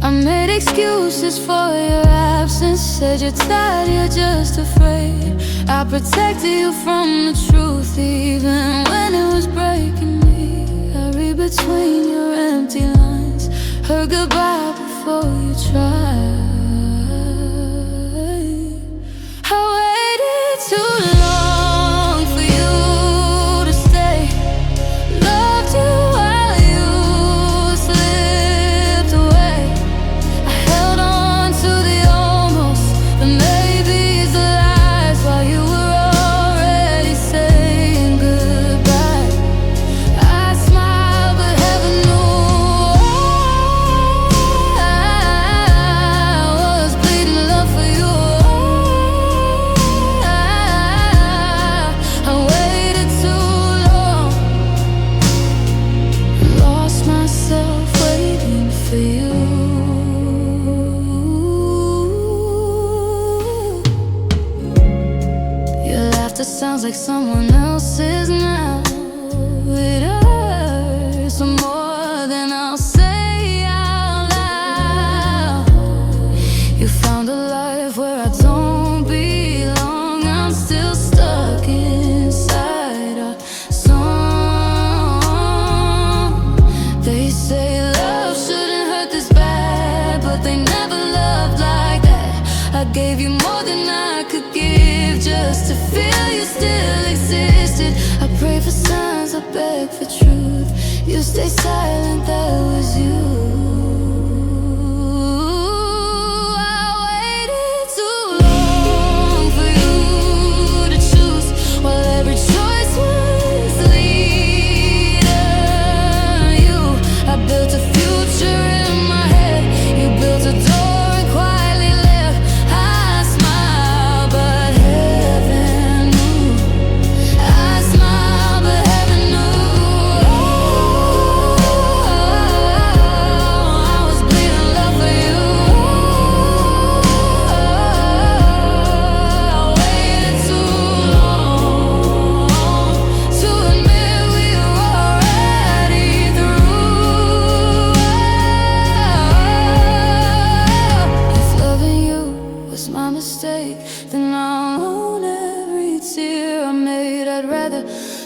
I made excuses for your absence, said you're tired, you're just afraid. I protected you from the truth even when it was breaking me. I read between your empty lines, heard goodbye before you tried. I waited too long for you to stay. Loved you while you slipped away. I held on to the almost, the maybes, the lies, while you were already saying goodbye. I smiled, but heaven knew I was bleeding love for you. I waited too long, lost myself waiting for you. Your laughter sounds like someone else's now. It hurts more than I'll say out loud. You found a life where I don't belong. I'm still stuck inside a song. They say love shouldn't hurt this bad, but they never loved like that. I gave you more than I could give just to feel you still existed. I pray for signs, I beg for truth. You stay silent, that was you. I waited too long for you to choose, while every choice was leading you. I built a future in my head, you built a door and quietly left. I smiled, but heaven knew. I smiled, but heaven knew. I was bleeding love for you. I waited too long to admit we were already through. If loving you was my mistake, then I'll own every tear I made. I'd rather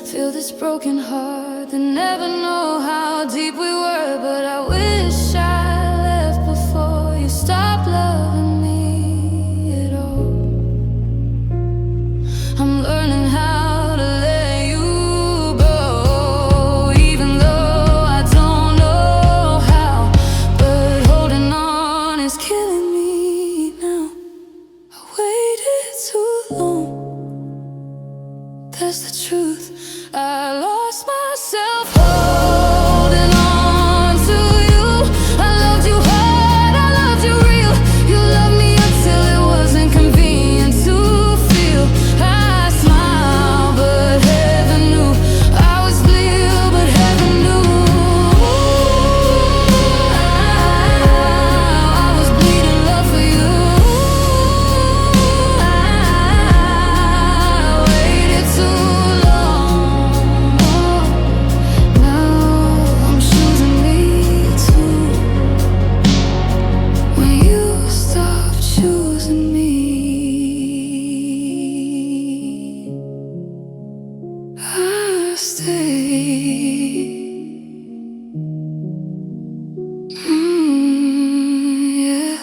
feel this broken heart than never know how deep we were. But I wish I left before you stopped loving me at all. I'm learning how to let you go, even though I don't know how. But holding on is killing me now. I waited too long, that's the truth. I lost myself holding on to you. I loved you hard, I loved you real. You loved stay. Yeah.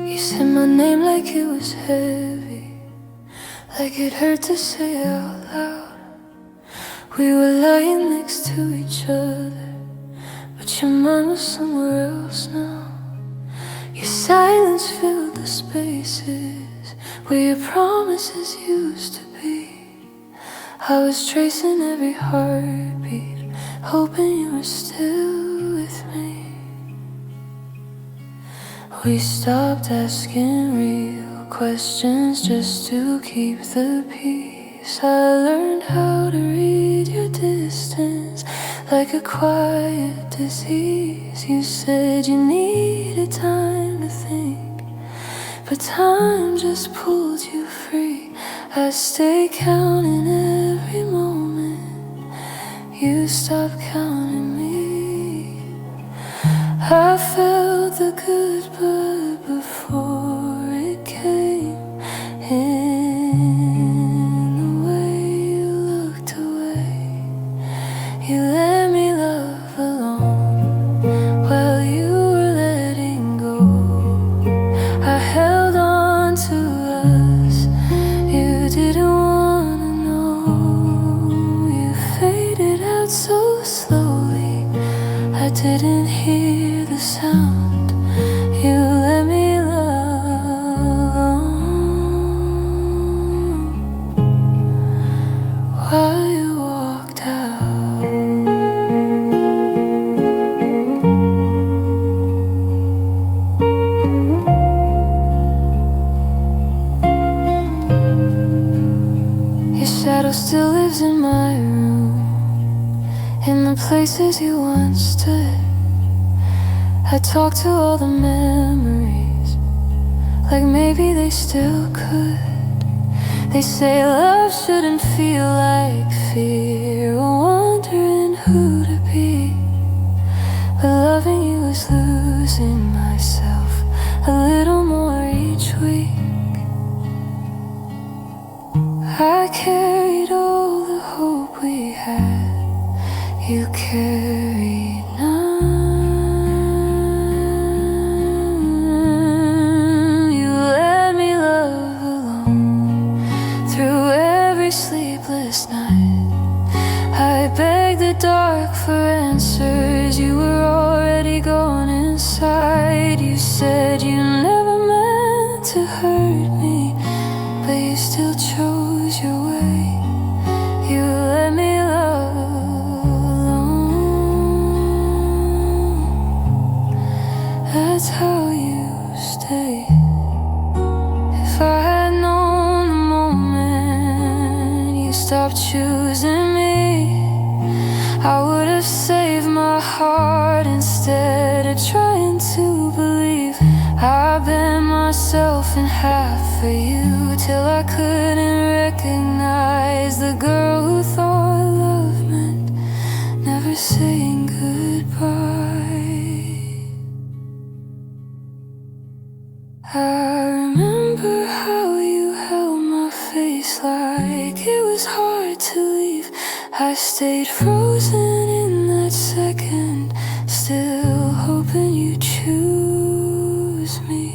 You said my name like it was heavy, like it hurt to say it out loud. We were lying next to each other, but your mind was somewhere else now. Your silence filled the spaces where your promises used to be. I was tracing every heartbeat, hoping you were still with me. We stopped asking real questions just to keep the peace. I learned how to read your distance like a quiet disease. You said you needed time to think, but time just pulled you free. I stay counting every moment, you stopped counting me. I felt the good blood before it came in the way you looked away. You let me love alone while you were letting go. I held on to us, you didn't wanna know. You faded out so slowly, I didn't hear the sound. You let me love while you walked out. Your shadow still lives in my room, in the places you once stood. I talk to all the memories, like maybe they still could. They say love shouldn't feel like fear or wondering who to be. But loving you is losing myself a little more each week. I carried all the hope we had, you carried none. Sleepless night, I begged the dark for answers. You were already gone inside. You said you never meant to hurt me, but you still chose your way. You let me love alone. That's how you stay. If I had known the moment you stopped choosing me, I would have saved my heart instead of trying to believe. I bent myself in half for you till I couldn't recognize the girl who thought love meant never saying goodbye. I remember how you held my face like it was hard to leave. I stayed frozen in that second, still hoping you'd choose me.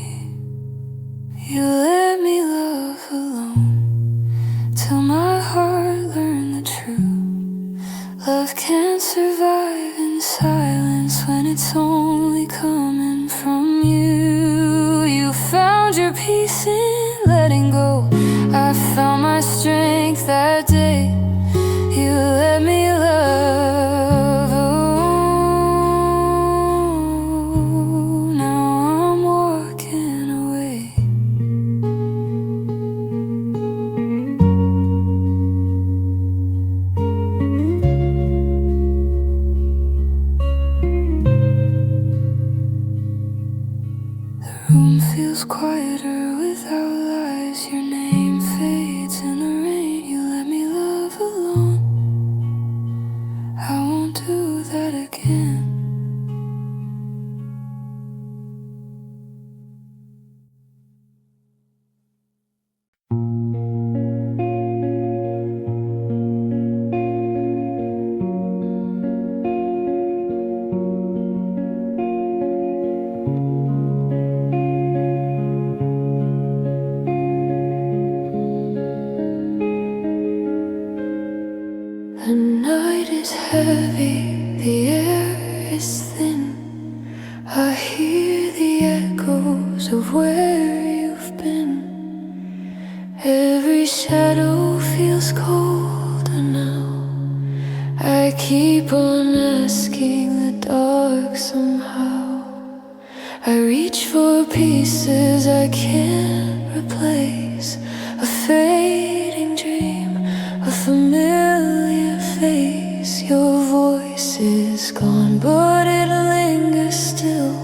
You let me love alone till my heart learned the truth. Love can't survive in silence when it's only coming from you. You found your peace in letting go, I found my strength that day. You let me love, oh, now I'm walking away. The room feels quieter without lies. Your name fades in the rain. You let me love alone. I won't do that. is thin. I hear the echoes of where you've been. Every shadow feels colder now. I keep on asking the dark somehow. I reach for pieces I can't replace. A fading dream, a familiar face. Your voice is gone, but it lingers still.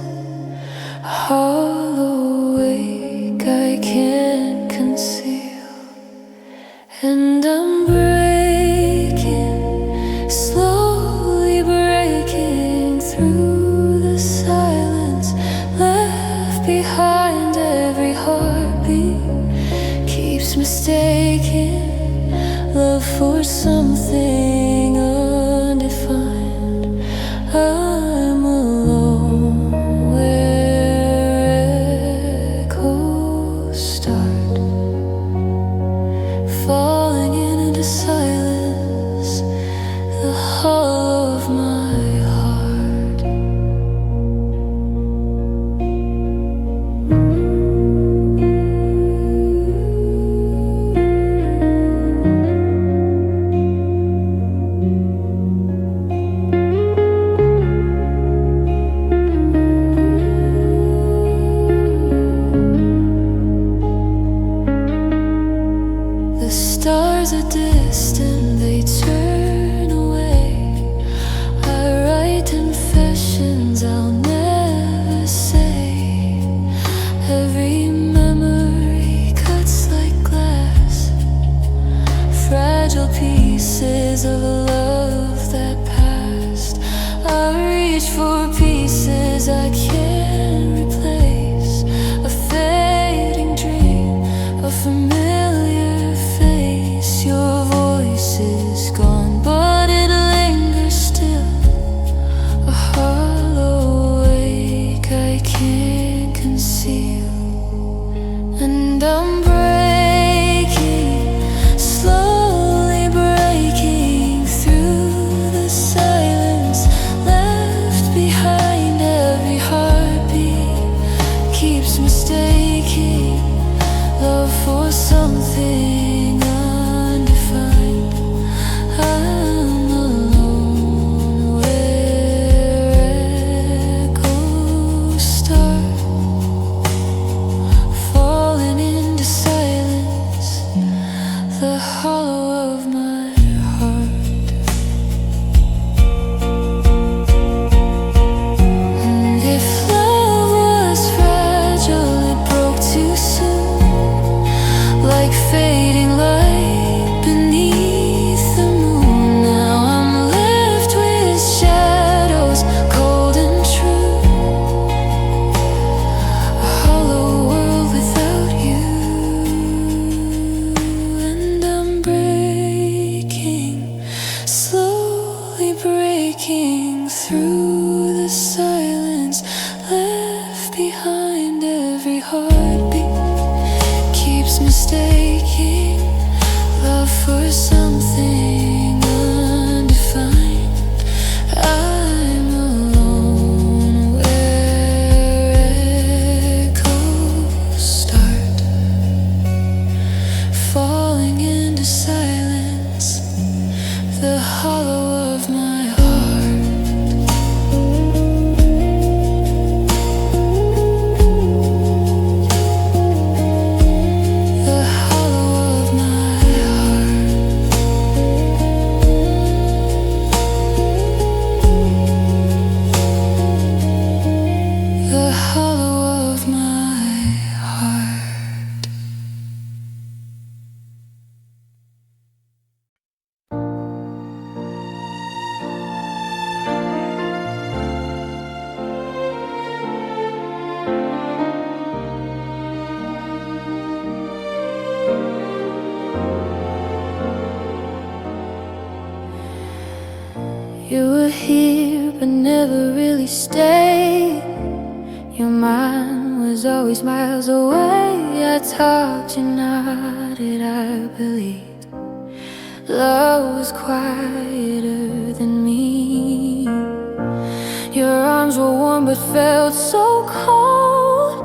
A hollow ache I can't conceal. And I'm breaking, slowly breaking through the silence left behind. Every heartbeat keeps mistaking love for something undefined. I'm alone where echoes start, falling into silence, the hollow of my heart. The stars are distant, they turn away. I write confessions I'll never say. Every memory cuts like glass, fragile pieces of love that passed. I reach for pieces I can't replace. A fading dream, a familiar face. Your voice is gone, but it lingers still. A hollow ache I can't conceal. And I'm breaking, slowly breaking through the silence left behind. Every heartbeat keeps mistaking love for something undefined. I'm alone where echoes start, falling into silence, the hollow of my heart. And if love was fragile, it broke too soon, like fading light beneath the moon. Now I'm left with shadows, cold and true. A hollow world without you. And I'm breaking, slowly breaking through the silence left behind. Every heartbeat keeps mistaking love for something undefined. I'm alone where echoes start, falling into silence, the hollow of my heart. The hollow of my heart. The hollow of my heart. You were here but never really stayed. Your mind was always miles away. I talked, you nodded, I believed love was quieter than me. Your arms were warm but felt so cold,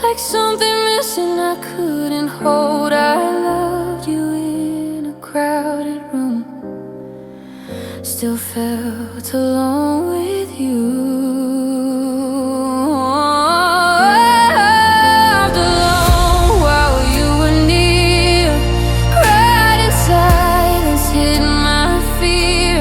like something missing I couldn't hold. I loved you in a crowded room, still felt alone with you. Loved alone while you were near, cried in silence, hid my fear.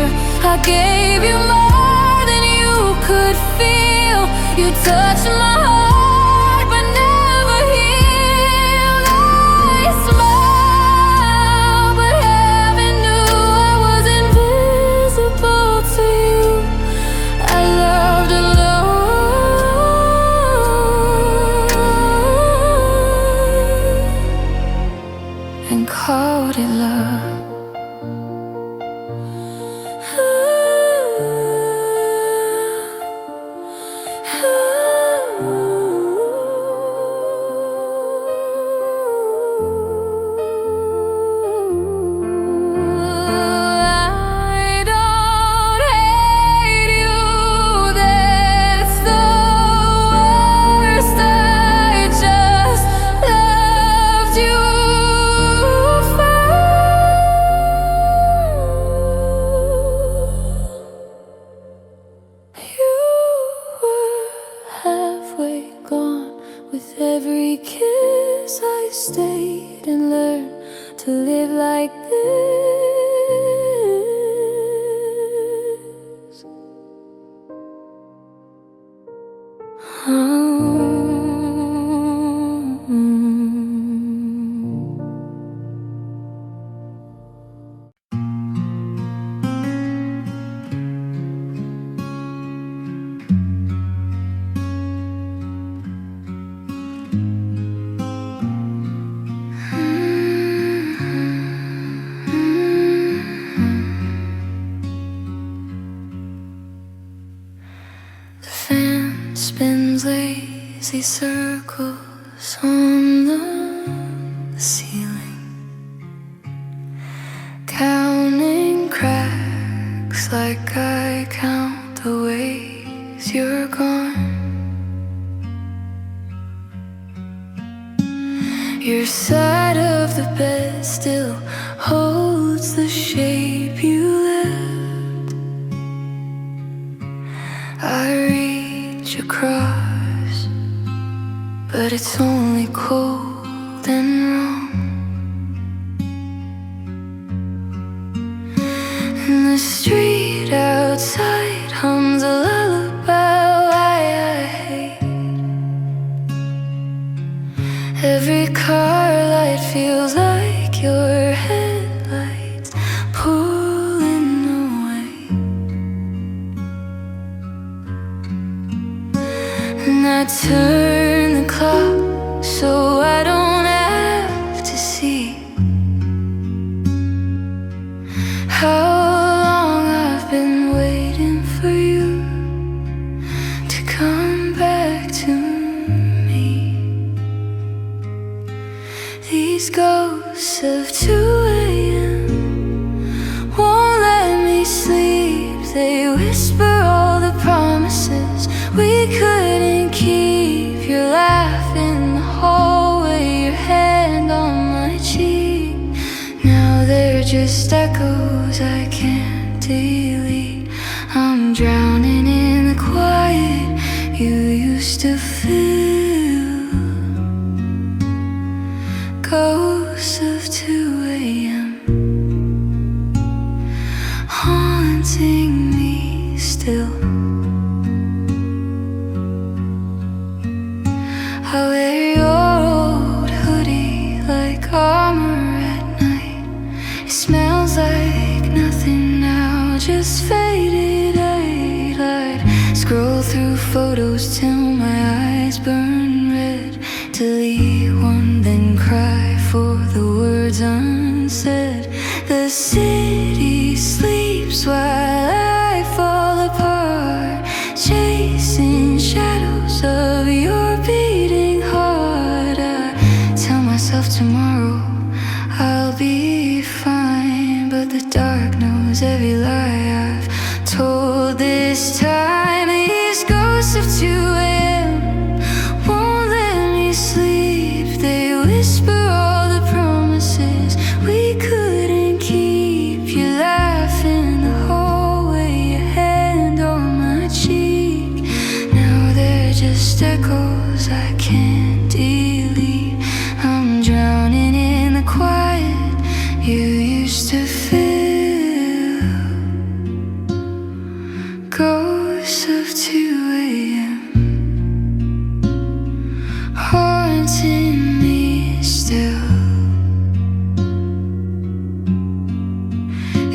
I gave you more than you could feel. You touched my heart but never healed. I smiled but heaven knew I was invisible to you. I loved alone and called it love. With every kiss I stayed and learned to live like this. The fan spins lazy circles on the ceiling, counting cracks like I count the ways you're gone. Your side of the bed still holds the shape you left. I reach across, but it's only cold and wrong. And the street outside hums a lullaby I hate. Every car light feels like your headlights pulling away. And I turn the clock so I don't have to see how long I've been waiting for you to come back to me. These ghosts of 2 a.m. won't let me sleep. They whisper all the promises we couldn't keep. Your laugh in the hallway, your hand on my cheek. Now they're just echoes I can't delete. I'm drowning in the quiet you used to feel. Ghosts of 2 a.m. haunting me still. I wear your old hoodie like armor at night. It smells like nothing now, just faded I'd scroll through photos till my eyes burn red. Delete one, then cry for the words unsaid. The city sleeps while I fall apart, chasing shadows of your beating heart. I tell myself tomorrow I'll be fine, but the dark knows every lie I've told this time. I can't delete. I'm drowning in the quiet you used to feel. Ghosts of 2 a.m. haunting me still.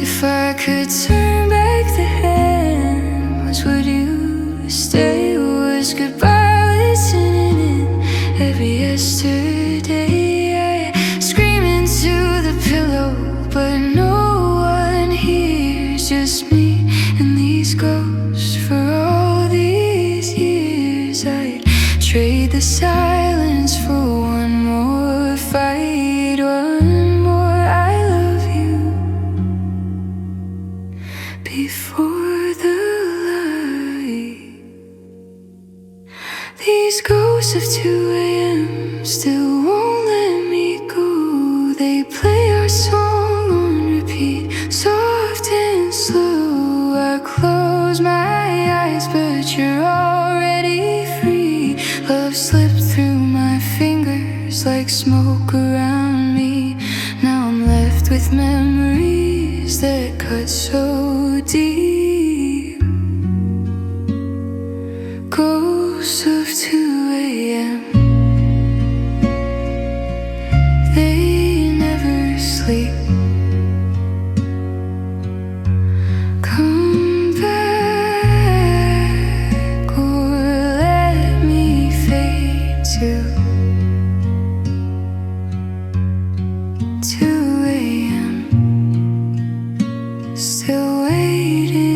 If I could turn back the hands, would you stay? Was goodbye listening in every yesterday? I scream into the pillow, but no one hears, just me and these ghosts. For all these years I'd trade the silence for one more fight, one more I love you before the light. These ghosts of 2 a.m. still won't let me go. They play our song on repeat, soft and slow. I close my eyes, but you're already free. Love slipped through my fingers like smoke around me. Now I'm left with memories that cut so deep. Ghosts of 2 a.m. They never sleep. Come back or let me fade to 2 a.m. Still waiting.